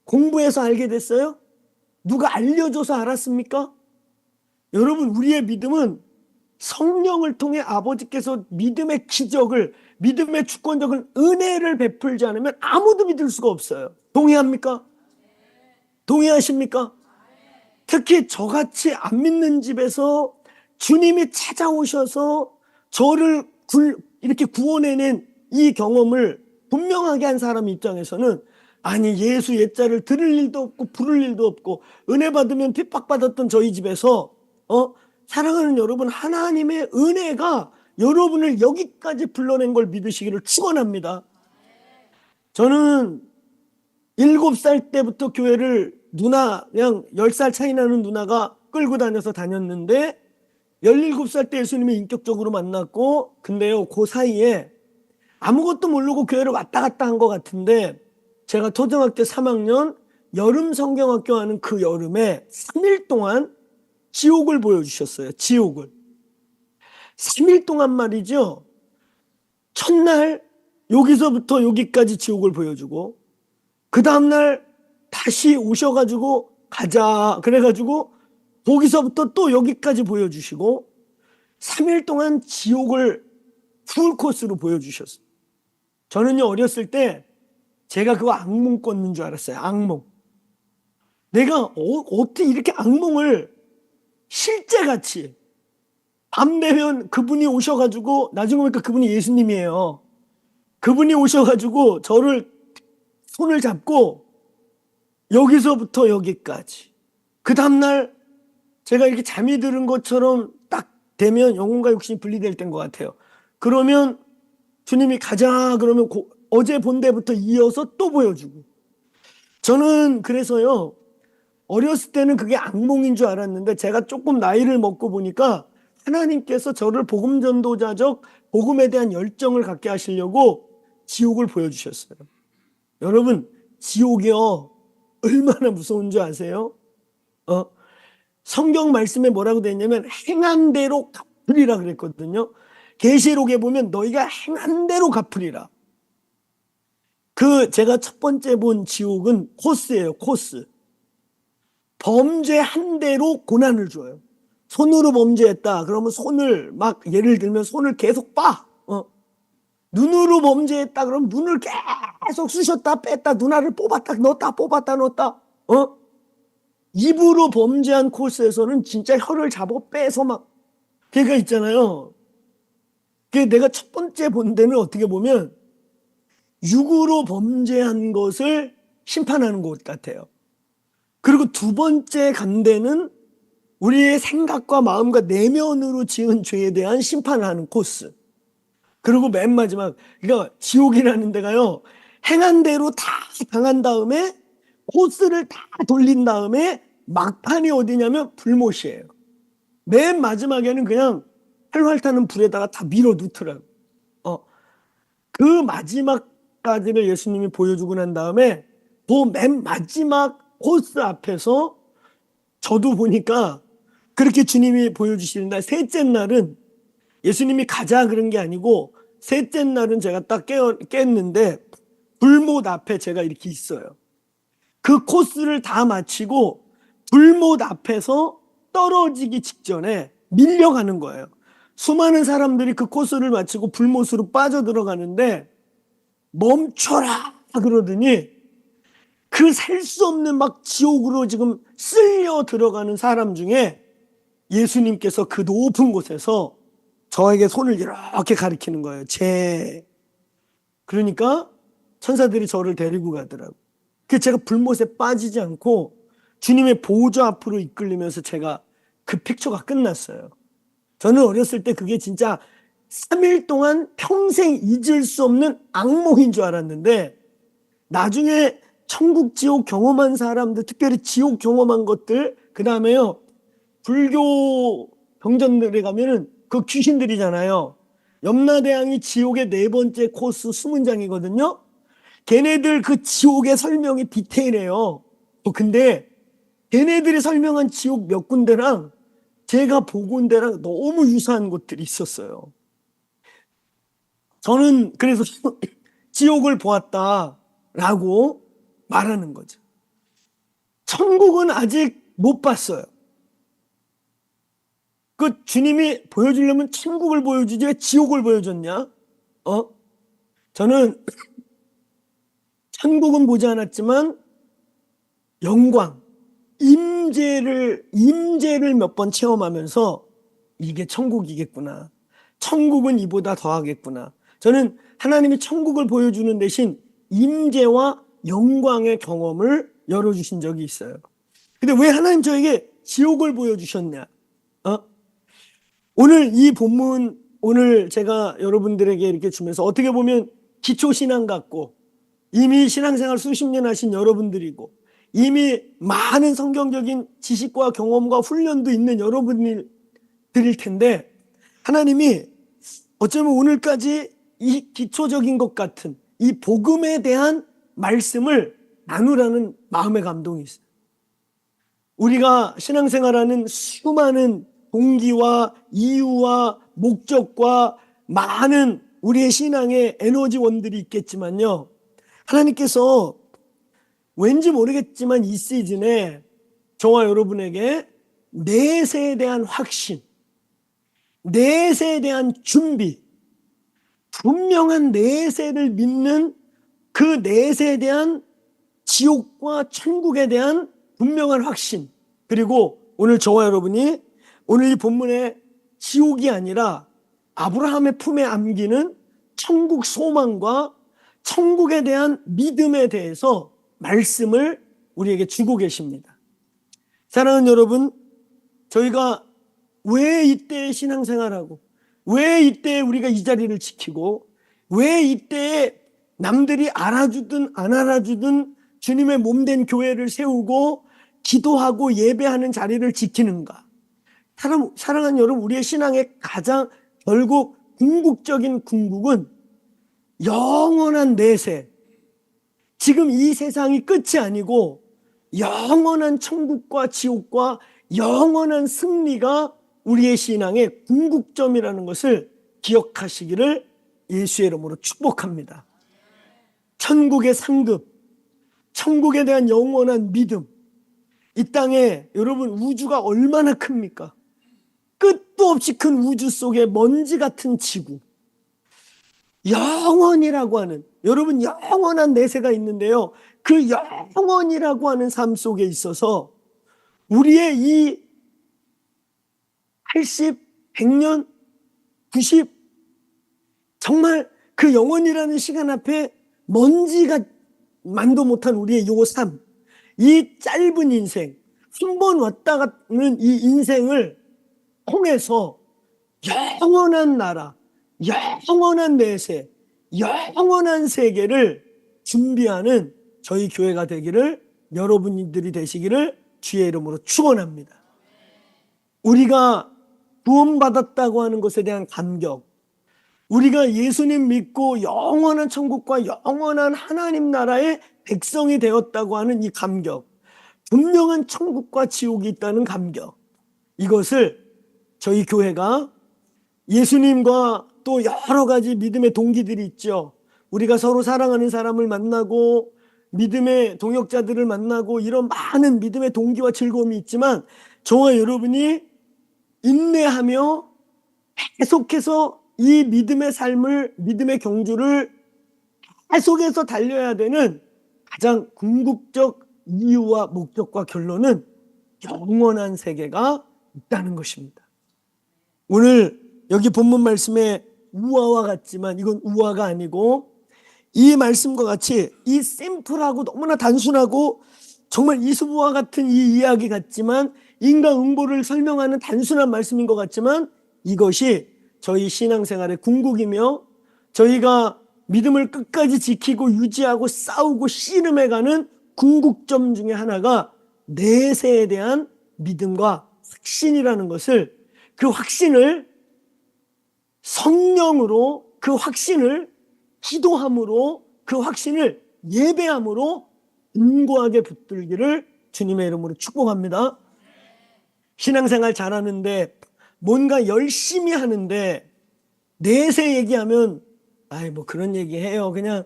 공부해서 알게 됐어요? 누가 알려줘서 알았습니까? 여러분, 우리의 믿음은 성령을 통해 아버지께서 믿음의 기적을, 믿음의 주권적인 은혜를 베풀지 않으면 아무도 믿을 수가 없어요. 동의합니까? 동의하십니까? 특히 저같이 안 믿는 집에서 주님이 찾아오셔서 저를 이렇게 구원해낸 이 경험을 분명하게 한 사람 입장에서는 아니 예수 옛자를 들을 일도 없고 부를 일도 없고 은혜 받으면 핍박받았던 저희 집에서 사랑하는 여러분, 하나님의 은혜가 여러분을 여기까지 불러낸 걸 믿으시기를 축원합니다. 저는 7살 때부터 교회를 그냥 10살 차이 나는 누나가 끌고 다녀서 다녔는데 17살 때 예수님이 인격적으로 만났고, 근데요 그 사이에 아무것도 모르고 교회를 왔다 갔다 한 것 같은데, 제가 초등학교 3학년 여름 성경학교 하는 그 여름에 3일 동안 지옥을 보여주셨어요. 지옥을 3일 동안 말이죠. 첫날 여기서부터 여기까지 지옥을 보여주고, 그 다음날 다시 오셔가지고 가자 그래가지고 거기서부터 또 여기까지 보여주시고 3일 동안 지옥을 풀코스로 보여주셨어요. 저는요 어렸을 때 제가 그거 악몽 꿨는 줄 알았어요. 악몽. 내가 어떻게 이렇게 악몽을 실제같이 밤 되면 그분이 오셔가지고, 나중에 보니까 그분이 예수님이에요. 그분이 오셔가지고 저를 손을 잡고 여기서부터 여기까지, 그 다음날 제가 이렇게 잠이 들은 것처럼 딱 되면 영혼과 육신이 분리될 때인 것 같아요. 그러면 주님이 가자 그러면 어제 본 데부터 이어서 또 보여주고. 저는 그래서요 어렸을 때는 그게 악몽인 줄 알았는데, 제가 조금 나이를 먹고 보니까 하나님께서 저를 복음 전도자적 복음에 대한 열정을 갖게 하시려고 지옥을 보여주셨어요. 여러분, 지옥이요 얼마나 무서운 줄 아세요? 성경 말씀에 뭐라고 되어 있냐면 행한 대로 갚으리라 그랬거든요. 계시록에 보면 너희가 행한 대로 갚으리라. 제가 첫 번째 본 지옥은 코스예요. 코스. 범죄한 대로 고난을 줘요. 손으로 범죄했다 그러면 손을 막, 예를 들면 손을 계속 빠. 눈으로 범죄했다 그러면 눈을 계속 쑤셨다 뺐다, 눈알을 뽑았다 넣었다 뽑았다 넣었다. 입으로 범죄한 코스에서는 진짜 혀를 잡아 빼서 막, 걔가 있잖아요. 내가 첫 번째 본 데는 어떻게 보면 육으로 범죄한 것을 심판하는 것 같아요. 그리고 두 번째 간 데는 우리의 생각과 마음과 내면으로 지은 죄에 대한 심판을 하는 코스. 그리고 맨 마지막, 그러니까 지옥이라는 데가요 행한 대로 다 당한 다음에 코스를 다 돌린 다음에 막판이 어디냐면 불못이에요. 맨 마지막에는 그냥 활활 타는 불에다가 다 밀어 넣더라고요. 그 마지막까지를 예수님이 보여주고 난 다음에 그 맨 마지막 코스 앞에서 저도 보니까 그렇게 주님이 보여주시는 날, 셋째 날은 예수님이 가자 그런 게 아니고, 셋째 날은 제가 딱 깼는데 불못 앞에 제가 이렇게 있어요. 그 코스를 다 마치고 불못 앞에서 떨어지기 직전에 밀려가는 거예요. 수많은 사람들이 그 코스를 마치고 불못으로 빠져들어가는데 멈춰라 그러더니 그 셀 수 없는 막 지옥으로 지금 쓸려 들어가는 사람 중에 예수님께서 그 높은 곳에서 저에게 손을 이렇게 가리키는 거예요. 그러니까 천사들이 저를 데리고 가더라고요. 제가 불못에 빠지지 않고 주님의 보좌 앞으로 이끌리면서 제가 그 픽처가 끝났어요. 저는 어렸을 때 그게 진짜 3일 동안 평생 잊을 수 없는 악몽인 줄 알았는데, 나중에 천국 지옥 경험한 사람들, 특별히 지옥 경험한 것들, 그 다음에요 불교 경전들에 가면은 그 귀신들이잖아요. 염라대왕이 지옥의 4번째 코스 수문장이거든요. 걔네들 그 지옥의 설명이 디테일해요. 근데 걔네들이 설명한 지옥 몇 군데랑 제가 보고 온 데랑 너무 유사한 곳들이 있었어요. 저는 그래서 지옥을 보았다라고 말하는 거죠. 천국은 아직 못 봤어요. 주님이 보여주려면 천국을 보여주지 왜 지옥을 보여줬냐? 저는 천국은 보지 않았지만 영광, 임재를 몇 번 체험하면서 이게 천국이겠구나. 천국은 이보다 더하겠구나. 저는 하나님이 천국을 보여주는 대신 임재와 영광의 경험을 열어주신 적이 있어요. 근데 왜 하나님 저에게 지옥을 보여주셨냐? 오늘 이 본문, 오늘 제가 여러분들에게 이렇게 주면서 어떻게 보면 기초신앙 같고 이미 신앙생활 수십 년 하신 여러분들이고 이미 많은 성경적인 지식과 경험과 훈련도 있는 여러분들일 텐데, 하나님이 어쩌면 오늘까지 이 기초적인 것 같은 이 복음에 대한 말씀을 나누라는 마음의 감동이 있어요. 우리가 신앙생활하는 수많은 동기와 이유와 목적과 많은 우리의 신앙의 에너지원들이 있겠지만요, 하나님께서 왠지 모르겠지만 이 시즌에 저와 여러분에게 내세에 대한 확신, 내세에 대한 준비, 분명한 내세를 믿는 그 내세에 대한 지옥과 천국에 대한 분명한 확신, 그리고 오늘 저와 여러분이 오늘 이 본문의 지옥이 아니라 아브라함의 품에 안기는 천국 소망과 천국에 대한 믿음에 대해서 말씀을 우리에게 주고 계십니다. 사랑하는 여러분, 저희가 왜 이때 신앙생활하고 왜 이때 우리가 이 자리를 지키고 왜 이때 남들이 알아주든 안 알아주든 주님의 몸된 교회를 세우고 기도하고 예배하는 자리를 지키는가? 사랑하는 여러분, 우리의 신앙의 가장 결국 궁극적인 궁극은 영원한 내세, 지금 이 세상이 끝이 아니고 영원한 천국과 지옥과 영원한 승리가 우리의 신앙의 궁극점이라는 것을 기억하시기를 예수의 이름으로 축복합니다. 천국의 상급, 천국에 대한 영원한 믿음. 이 땅에 여러분 우주가 얼마나 큽니까? 끝도 없이 큰 우주 속에 먼지 같은 지구, 영원이라고 하는, 여러분 영원한 내세가 있는데요, 그 영원이라고 하는 삶 속에 있어서 우리의 이 80, 100년, 90, 정말 그 영원이라는 시간 앞에 먼지가 만도 못한 우리의 요 삶, 이 짧은 인생, 한 번 왔다 가는 이 인생을 통해서 영원한 나라, 영원한 내세, 영원한 세계를 준비하는 저희 교회가 되기를, 여러분들이 되시기를 주의 이름으로 축원합니다. 우리가 구원받았다고 하는 것에 대한 감격, 우리가 예수님 믿고 영원한 천국과 영원한 하나님 나라의 백성이 되었다고 하는 이 감격, 분명한 천국과 지옥이 있다는 감격, 이것을 저희 교회가 예수님과 또 여러 가지 믿음의 동기들이 있죠. 우리가 서로 사랑하는 사람을 만나고 믿음의 동역자들을 만나고 이런 많은 믿음의 동기와 즐거움이 있지만, 저와 여러분이 인내하며 계속해서 이 믿음의 삶을, 믿음의 경주를 계속해서 달려야 되는 가장 궁극적 이유와 목적과 결론은 영원한 세계가 있다는 것입니다. 오늘 여기 본문 말씀에 우화와 같지만 이건 우화가 아니고, 이 말씀과 같이 이 심플하고 너무나 단순하고 정말 이수부와 같은 이 이야기 같지만, 인과응보를 설명하는 단순한 말씀인 것 같지만, 이것이 저희 신앙생활의 궁극이며 저희가 믿음을 끝까지 지키고 유지하고 싸우고 씨름해가는 궁극점 중에 하나가 내세에 대한 믿음과 확신이라는 것을, 그 확신을 성령으로, 그 확신을 기도함으로, 그 확신을 예배함으로 견고하게 붙들기를 주님의 이름으로 축복합니다. 신앙생활 잘하는데, 뭔가 열심히 하는데 내세 얘기하면 아이 뭐 그런 얘기 해요, 그냥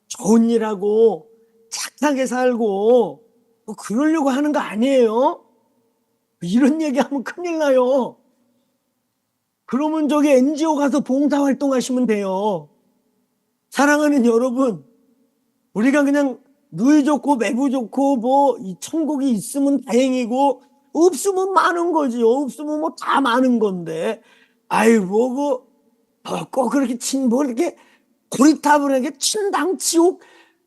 좋은 일하고 착하게 살고 뭐 그러려고 하는 거 아니에요? 이런 얘기하면 큰일 나요. 그러면 저기 NGO 가서 봉사활동 하시면 돼요. 사랑하는 여러분, 우리가 그냥 누이 좋고 매부 좋고 뭐 이 천국이 있으면 다행이고 없으면 많은 거지요. 없으면 뭐 다 많은 건데, 아이고 뭐 꼭 그렇게 뭐 이렇게 고리타분하게 천당 지옥,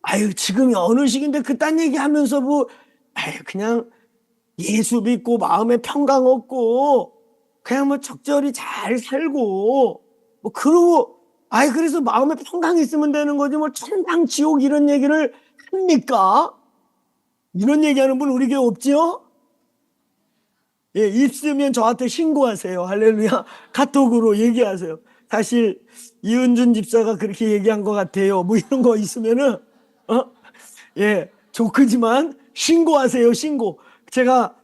아유, 지금이 어느 시기인데 그딴 얘기 하면서 뭐, 아유, 그냥 예수 믿고 마음에 평강 얻고, 그냥 뭐 적절히 잘 살고, 뭐 그러고, 아유, 그래서 마음에 평강 있으면 되는 거지, 뭐 천당, 지옥 이런 얘기를 합니까? 이런 얘기하는 분 우리 교회 없지요? 예, 있으면 저한테 신고하세요. 할렐루야. 카톡으로 얘기하세요. 사실 이은준 집사가 그렇게 얘기한 것 같아요. 뭐 이런 거 있으면은 예, 조크지만 신고하세요. 신고. 제가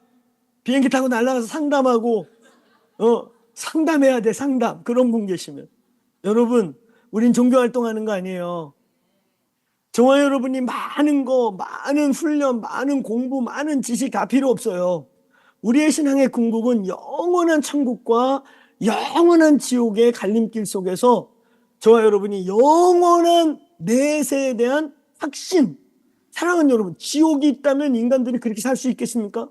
비행기 타고 날아가서 상담하고 상담해야 돼. 상담. 그런 분 계시면 여러분, 우린 종교 활동하는 거 아니에요. 저와 여러분이 많은 거, 많은 훈련, 많은 공부, 많은 지식 다 필요 없어요. 우리의 신앙의 궁극은 영원한 천국과 영원한 지옥의 갈림길 속에서 저와 여러분이 영원한 내세에 대한 확신. 사랑하는 여러분, 지옥이 있다면 인간들이 그렇게 살 수 있겠습니까?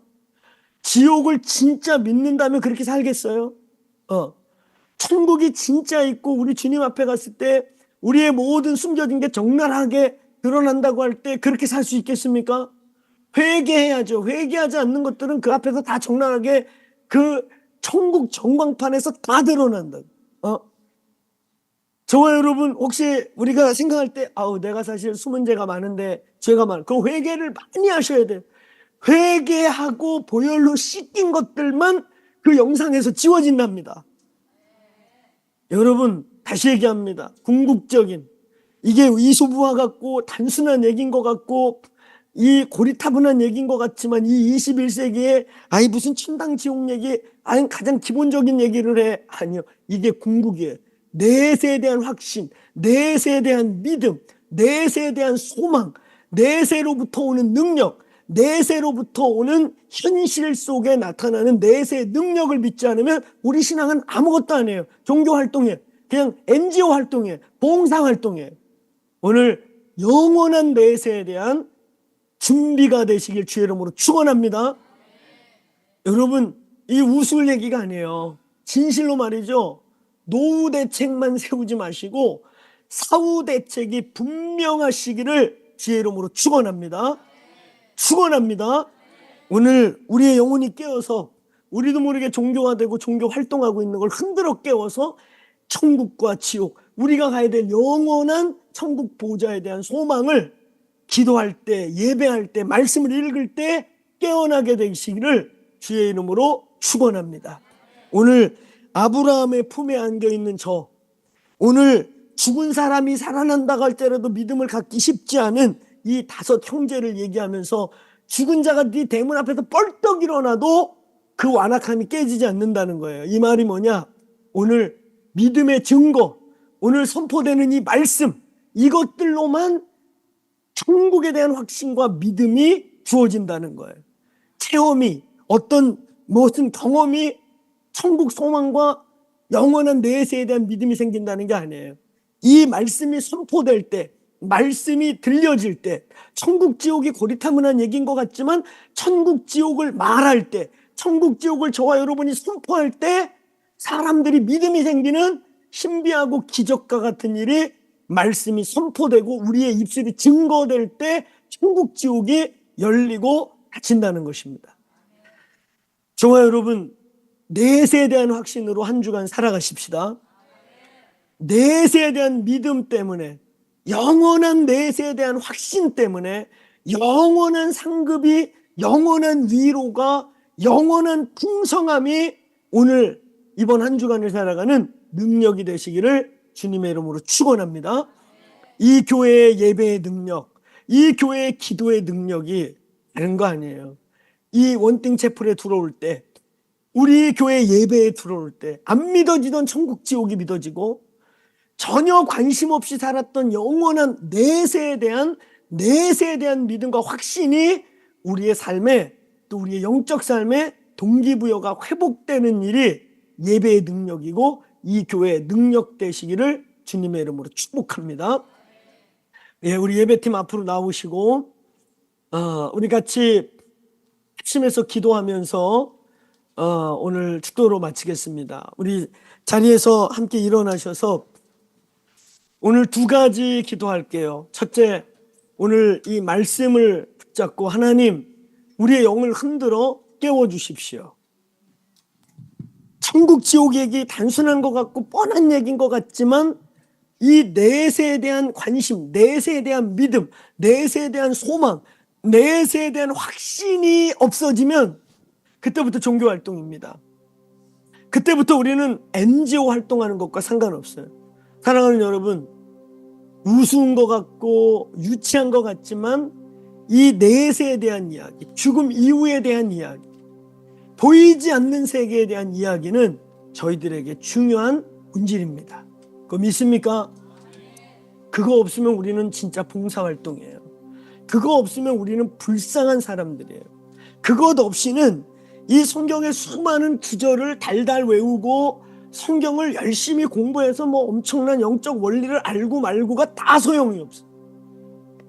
지옥을 진짜 믿는다면 그렇게 살겠어요? 천국이 진짜 있고 우리 주님 앞에 갔을 때 우리의 모든 숨겨진 게 적나라하게 드러난다고 할 때 그렇게 살 수 있겠습니까? 회개해야죠. 회개하지 않는 것들은 그 앞에서 다 적나라하게 그 천국 전광판에서 다 드러난다. 저와 여러분, 혹시 우리가 생각할 때 내가 사실 숨은 죄가 많은데 죄가 많아. 그 회개를 많이 하셔야 돼요. 회개하고 보혈로 씻긴 것들만 그 영상에서 지워진답니다. 여러분, 다시 얘기합니다. 궁극적인, 이게 이소부화 같고 단순한 얘기인 것 같고 이 고리타분한 얘기인 것 같지만 이 21세기에 무슨 천당 지옥 얘기, 가장 기본적인 얘기를 해. 아니요, 이게 궁극이에요. 내세에 대한 확신, 내세에 대한 믿음, 내세에 대한 소망, 내세로부터 오는 능력, 내세로부터 오는 현실 속에 나타나는 내세의 능력을 믿지 않으면 우리 신앙은 아무것도 아니에요. 종교 활동이에요. 그냥 NGO 활동이에요. 봉사 활동이에요. 오늘 영원한 내세에 대한 준비가 되시길 주의 이름으로 축원합니다. 여러분, 이 우스울 얘기가 아니에요. 진실로 말이죠. 노후 대책만 세우지 마시고 사후 대책이 분명하시기를 주의 이름으로 축원합니다. 축원합니다. 오늘 우리의 영혼이 깨어서 우리도 모르게 종교화되고 종교 활동하고 있는 걸 흔들어 깨워서 천국과 지옥, 우리가 가야 될 영원한 천국 보좌에 대한 소망을 기도할 때, 예배할 때, 말씀을 읽을 때 깨어나게 되시기를 주의 이름으로 축원합니다. 오늘 아브라함의 품에 안겨있는 오늘 죽은 사람이 살아난다고 할 때라도 믿음을 갖기 쉽지 않은 이 5 형제를 얘기하면서 죽은 자가 네 대문 앞에서 뻘떡 일어나도 그 완악함이 깨지지 않는다는 거예요. 이 말이 뭐냐? 오늘 믿음의 증거, 오늘 선포되는 이 말씀, 이것들로만 천국에 대한 확신과 믿음이 주어진다는 거예요. 체험이, 무슨 경험이 천국 소망과 영원한 내세에 대한 믿음이 생긴다는 게 아니에요. 이 말씀이 선포될 때, 말씀이 들려질 때, 천국 지옥이 고리타분한 얘기인 것 같지만 천국 지옥을 말할 때, 천국 지옥을 저와 여러분이 선포할 때 사람들이 믿음이 생기는 신비하고 기적과 같은 일이 말씀이 선포되고 우리의 입술이 증거될 때 천국 지옥이 열리고 닫힌다는 것입니다. 저와 여러분, 내세에 대한 확신으로 한 주간 살아가십시다. 내세에 대한 믿음 때문에, 영원한 내세에 대한 확신 때문에 영원한 상급이, 영원한 위로가, 영원한 풍성함이 오늘 이번 한 주간을 살아가는 능력이 되시기를 주님의 이름으로 축원합니다. 이 교회의 예배의 능력, 이 교회의 기도의 능력이 다른 거 아니에요. 이 원띵 채플에 들어올 때, 우리 교회 예배에 들어올 때 안 믿어지던 천국 지옥이 믿어지고 전혀 관심 없이 살았던 영원한 내세에 대한 믿음과 확신이 우리의 삶에, 또 우리의 영적 삶에 동기부여가 회복되는 일이 예배의 능력이고 이 교회의 능력 되시기를 주님의 이름으로 축복합니다. 예, 우리 예배팀 앞으로 나오시고 우리 같이 합심해서 기도하면서 오늘 축도로 마치겠습니다. 우리 자리에서 함께 일어나셔서 오늘 2가지 기도할게요. 첫째, 오늘 이 말씀을 붙잡고 하나님, 우리의 영을 흔들어 깨워주십시오. 천국 지옥 얘기 단순한 것 같고 뻔한 얘기인 것 같지만 이 내세에 대한 관심, 내세에 대한 믿음, 내세에 대한 소망, 내세에 대한 확신이 없어지면 그때부터 종교활동입니다. 그때부터 우리는 NGO 활동하는 것과 상관없어요. 사랑하는 여러분, 우스운 것 같고 유치한 것 같지만 이 내세에 대한 이야기, 죽음 이후에 대한 이야기, 보이지 않는 세계에 대한 이야기는 저희들에게 중요한 본질입니다. 그거 믿습니까? 그거 없으면 우리는 진짜 봉사활동이에요. 그거 없으면 우리는 불쌍한 사람들이에요. 그것 없이는 이 성경의 수많은 구절을 달달 외우고 성경을 열심히 공부해서 뭐 엄청난 영적 원리를 알고 말고가 다 소용이 없어요.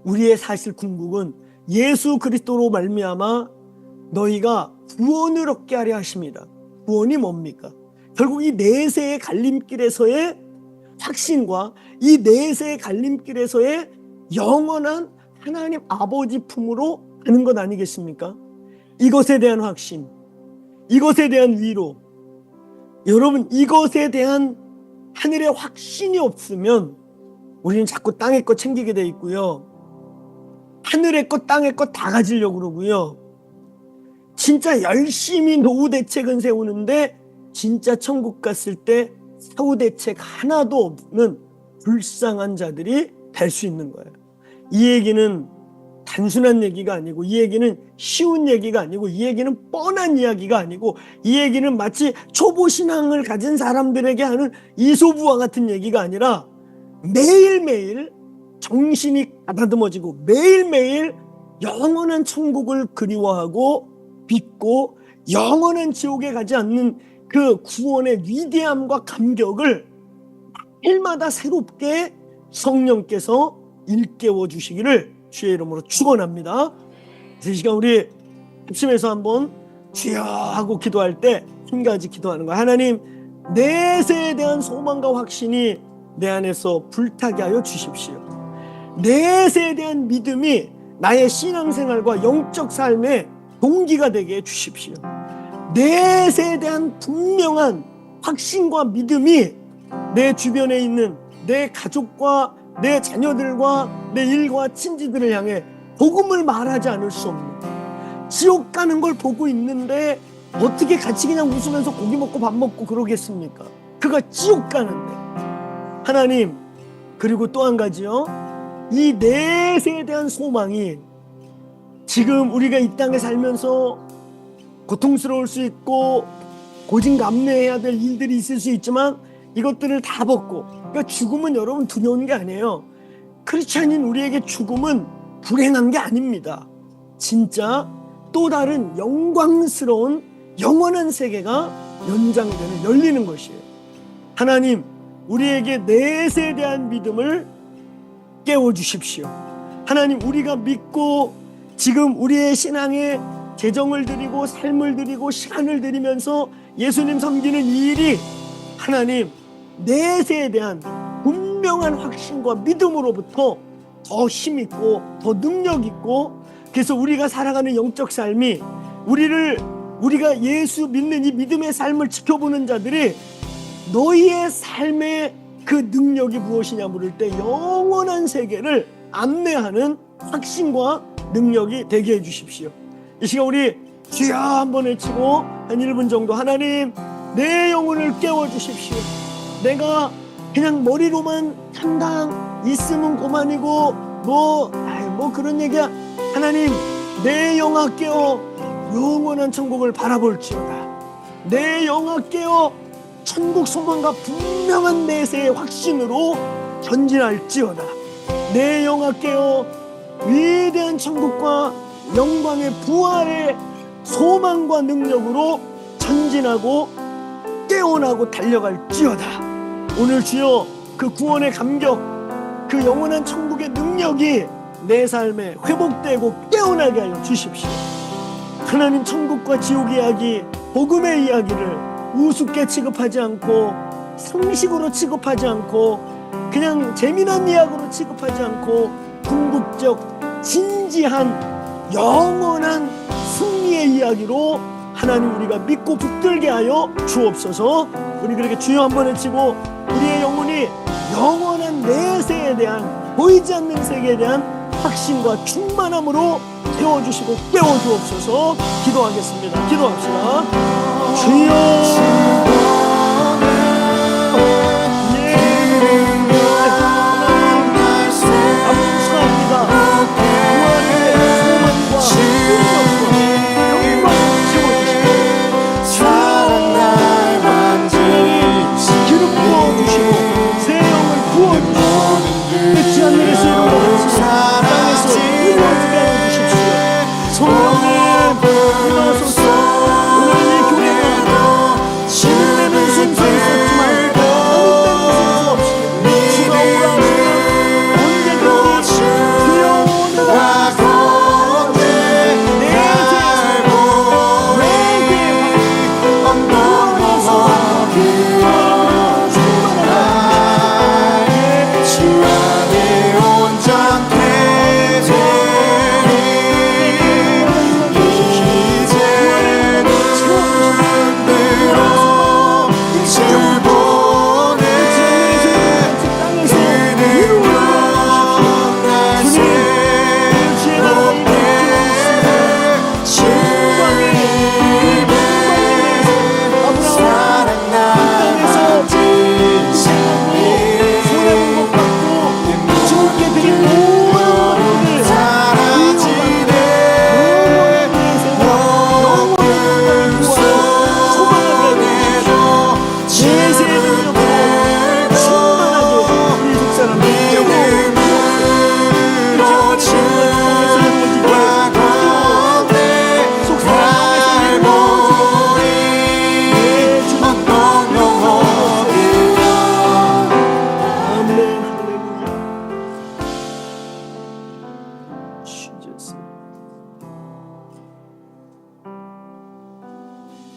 우리의 사실 궁극은 예수 그리스도로 말미암아 너희가 구원을 얻게 하려 하십니다. 구원이 뭡니까? 결국 이 내세의 갈림길에서의 확신과 이 내세의 갈림길에서의 영원한 하나님 아버지 품으로 가는 것 아니겠습니까? 이것에 대한 확신, 이것에 대한 위로, 여러분, 이것에 대한 하늘의 확신이 없으면 우리는 자꾸 땅의 것 챙기게 돼 있고요, 하늘의 것 땅의 것 다 가지려고 그러고요, 진짜 열심히 노후 대책은 세우는데 진짜 천국 갔을 때 사후 대책 하나도 없는 불쌍한 자들이 될 수 있는 거예요. 이 얘기는 단순한 얘기가 아니고, 이 얘기는 쉬운 얘기가 아니고, 이 얘기는 뻔한 이야기가 아니고, 이 얘기는 마치 초보 신앙을 가진 사람들에게 하는 이소부와 같은 얘기가 아니라 매일매일 정신이 가다듬어지고 매일매일 영원한 천국을 그리워하고 믿고 영원한 지옥에 가지 않는 그 구원의 위대함과 감격을 일마다 새롭게 성령께서 일깨워 주시기를 주의 이름으로 축원합니다. 이 시간 우리 합심해서 한번 주여 하고 기도할 때 한 가지 기도하는 거야. 하나님, 내세에 대한 소망과 확신이 내 안에서 불타게 하여 주십시오. 내세에 대한 믿음이 나의 신앙생활과 영적 삶의 동기가 되게 해 주십시오. 내세에 대한 분명한 확신과 믿음이 내 주변에 있는 내 가족과 내 자녀들과 내 일과 친지들을 향해 복음을 말하지 않을 수 없는, 지옥 가는 걸 보고 있는데 어떻게 같이 그냥 웃으면서 고기 먹고 밥 먹고 그러겠습니까? 그가 지옥 가는데. 하나님, 그리고 또 한 가지요, 이 내세에 대한 소망이 지금 우리가 이 땅에 살면서 고통스러울 수 있고 고진감래해야 될 일들이 있을 수 있지만 이것들을 다 벗고, 그러니까 죽음은 여러분 두려운 게 아니에요. 크리스찬인 우리에게 죽음은 불행한 게 아닙니다. 진짜 또 다른 영광스러운 영원한 세계가 연장되는, 열리는 것이에요. 하나님, 우리에게 내세에 대한 믿음을 깨워주십시오. 하나님, 우리가 믿고 지금 우리의 신앙에 재정을 드리고 삶을 드리고 시간을 드리면서 예수님 섬기는 이 일이 하나님 내세에 대한 분명한 확신과 믿음으로부터 더 힘있고 더 능력있고, 그래서 우리가 살아가는 영적 삶이 우리가 예수 믿는 이 믿음의 삶을 지켜보는 자들이 너희의 삶의 그 능력이 무엇이냐 물을 때 영원한 세계를 안내하는 확신과 능력이 되게 해주십시오. 이 시간 우리 주여 한번 외치고 한 1분 정도, 하나님 내 영혼을 깨워주십시오. 내가 그냥 머리로만 당당 있으면 그만이고 뭐 그런 얘기야. 하나님, 내 영아 깨어 영원한 천국을 바라볼지어다. 내 영아 깨어 천국 소망과 분명한 내세의 확신으로 전진할지어다. 내 영아 깨어 위대한 천국과 영광의 부활의 소망과 능력으로 전진하고 깨어나고 달려갈지어다. 오늘 주여 그 구원의 감격, 그 영원한 천국의 능력이 내 삶에 회복되고 깨어나게 하여 주십시오. 하나님, 천국과 지옥 이야기, 복음의 이야기를 우습게 취급하지 않고 상식으로 취급하지 않고 그냥 재미난 이야기로 취급하지 않고 궁극적 진지한 영원한 승리의 이야기로 하나님 우리가 믿고 붙들게 하여 주옵소서. 우리 그렇게 주여 한번 외치고 우리의 영혼이 영원한 내세에 대한, 보이지 않는 세계에 대한 확신과 충만함으로 세워주시고 깨워주옵소서. 기도하겠습니다. 기도합시다. 주여,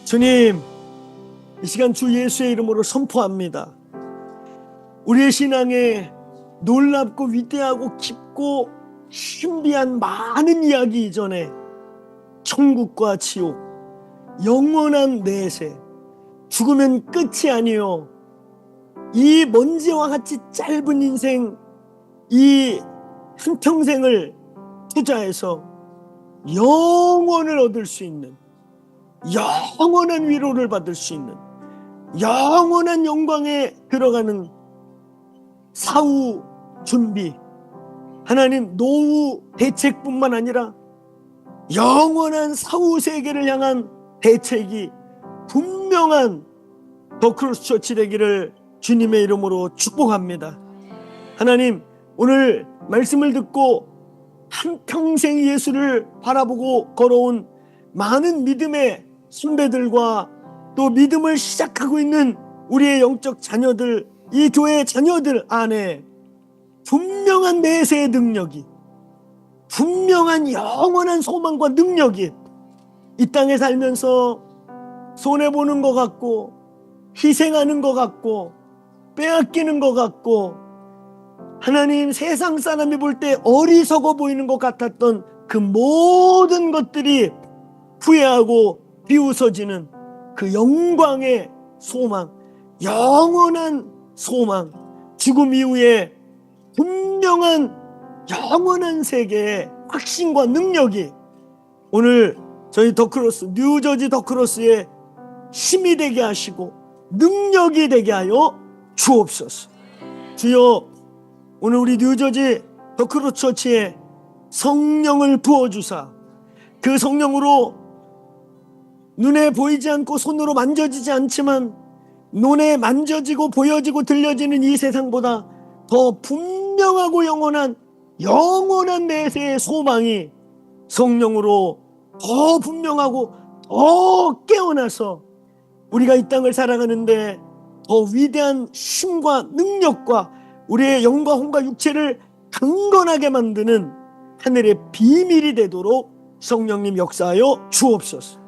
주님, 이 시간 주 예수의 이름으로 선포합니다. 우리의 신앙에 놀랍고 위대하고 깊고 신비한 많은 이야기 이전에 천국과 지옥, 영원한 내세, 죽으면 끝이 아니요, 이 먼지와 같이 짧은 인생, 이 한평생을 투자해서 영원을 얻을 수 있는, 영원한 위로를 받을 수 있는, 영원한 영광에 들어가는 사후 준비, 하나님 노후 대책뿐만 아니라 영원한 사후 세계를 향한 대책이 분명한 더크로스 처치 되기를 주님의 이름으로 축복합니다. 하나님, 오늘 말씀을 듣고 한평생 예수를 바라보고 걸어온 많은 믿음의 선배들과 또 믿음을 시작하고 있는 우리의 영적 자녀들, 이 교회의 자녀들 안에 분명한 내세의 능력이, 분명한 영원한 소망과 능력이 이 땅에 살면서 손해보는 것 같고 희생하는 것 같고 빼앗기는 것 같고 하나님 세상 사람이 볼 때 어리석어 보이는 것 같았던 그 모든 것들이 후회하고 비웃어지는 그 영광의 소망, 영원한 소망, 죽음 이후에 분명한 영원한 세계의 확신과 능력이 오늘 저희 더크로스, 뉴저지 더크로스의 힘이 되게 하시고 능력이 되게 하여 주옵소서. 주여, 오늘 우리 뉴저지 더크로스 처치에 성령을 부어주사 그 성령으로 눈에 보이지 않고 손으로 만져지지 않지만 눈에 만져지고 보여지고 들려지는 이 세상보다 더 분명하고 영원한 내세의 소망이 성령으로 더 분명하고 더 깨어나서 우리가 이 땅을 살아가는데 더 위대한 힘과 능력과 우리의 영과 혼과 육체를 강건하게 만드는 하늘의 비밀이 되도록 성령님 역사하여 주옵소서.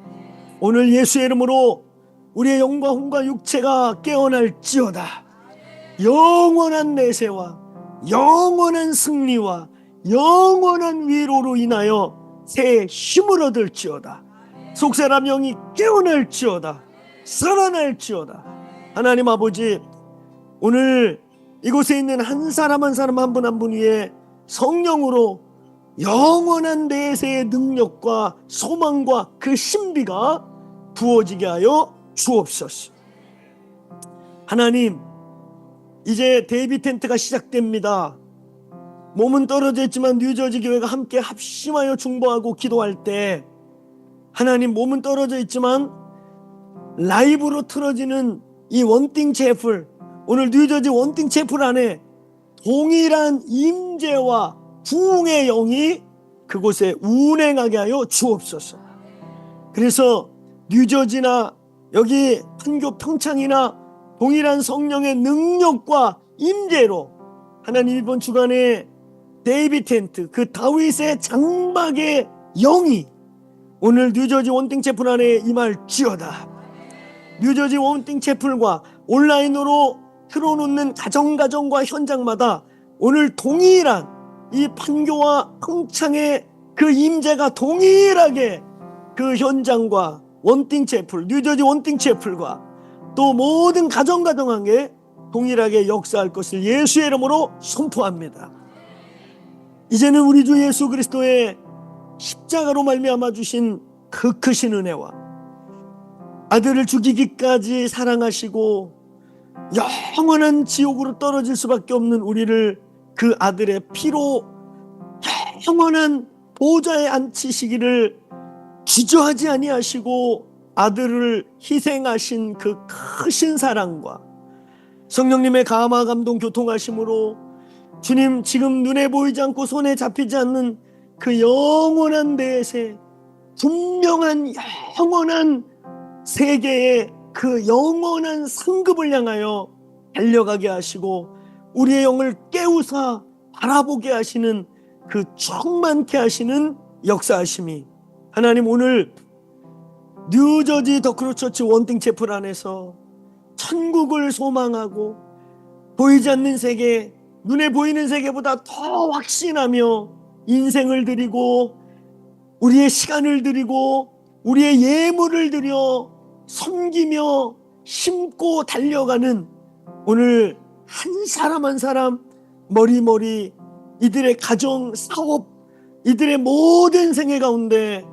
오늘 예수의 이름으로 우리의 영과 혼과 육체가 깨어날지어다. 영원한 내세와 영원한 승리와 영원한 위로로 인하여 새 힘을 얻을지어다. 속사람 영이 깨어날지어다. 살아날지어다. 하나님 아버지, 오늘 이곳에 있는 한 사람 한 사람 한 분 한 분 위에 성령으로 영원한 내세의 능력과 소망과 그 신비가 부어지게 하여 주옵소서. 하나님, 이제 데이비 텐트가 시작됩니다. 몸은 떨어져 있지만 뉴저지 교회가 함께 합심하여 중보하고 기도할 때, 하나님, 몸은 떨어져 있지만 라이브로 틀어지는 이 원띵 채플, 오늘 뉴저지 원띵 채플 안에 동일한 임재와 부흥의 영이 그곳에 운행하게 하여 주옵소서. 그래서 뉴저지나 여기 판교 평창이나 동일한 성령의 능력과 임재로 하나님 이번 주간에 데이비 텐트, 그 다윗의 장막의 영이 오늘 뉴저지 원띵 채플 안에 임할지어다. 뉴저지 원띵 채플과 온라인으로 틀어놓는 가정과 현장마다 오늘 동일한 이 판교와 평창의 그 임재가 동일하게 그 현장과 원띵 채플, 뉴저지 원띵 채플과 또 모든 가정에 동일하게 역사할 것을 예수의 이름으로 선포합니다. 이제는 우리 주 예수 그리스도의 십자가로 말미암아 주신 그 크신 은혜와 아들을 죽이기까지 사랑하시고 영원한 지옥으로 떨어질 수밖에 없는 우리를 그 아들의 피로 영원한 보좌에 앉히시기를 주저하지 아니하시고 아들을 희생하신 그 크신 사랑과 성령님의 감화 감동 교통하심으로 주님, 지금 눈에 보이지 않고 손에 잡히지 않는 그 영원한 내세, 분명한 영원한 세계의 그 영원한 상급을 향하여 달려가게 하시고 우리의 영을 깨우사 바라보게 하시는 그 충만케 하시는 역사하심이 하나님, 오늘 뉴저지 더크로처치 원띵 채플 안에서 천국을 소망하고 보이지 않는 세계, 눈에 보이는 세계보다 더 확신하며 인생을 드리고 우리의 시간을 드리고 우리의 예물을 드려 섬기며 심고 달려가는 오늘 한 사람 한 사람 머리머리 이들의 가정, 사업, 이들의 모든 생애 가운데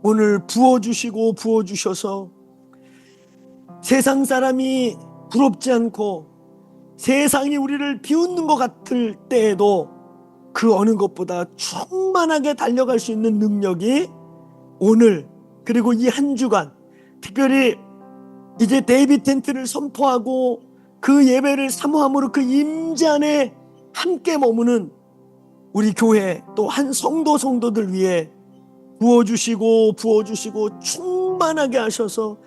오늘 부어주셔서 세상 사람이 부럽지 않고 세상이 우리를 비웃는 것 같을 때에도 그 어느 것보다 충만하게 달려갈 수 있는 능력이 오늘 그리고 이 한 주간, 특별히 이제 데이비 텐트를 선포하고 그 예배를 사모함으로 그 임재 안에 함께 머무는 우리 교회 또 한 성도들 위해 부어주시고 충만하게 하셔서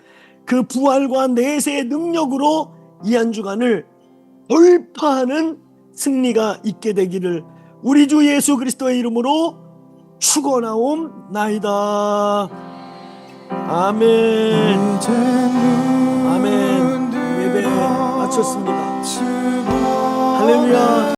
그 부활과 내세의 능력으로 이 한 주간을 돌파하는 승리가 있게 되기를 우리 주 예수 그리스도의 이름으로 축원하옵나이다. 아멘. 아멘. 예배 마쳤습니다. 할렐루야.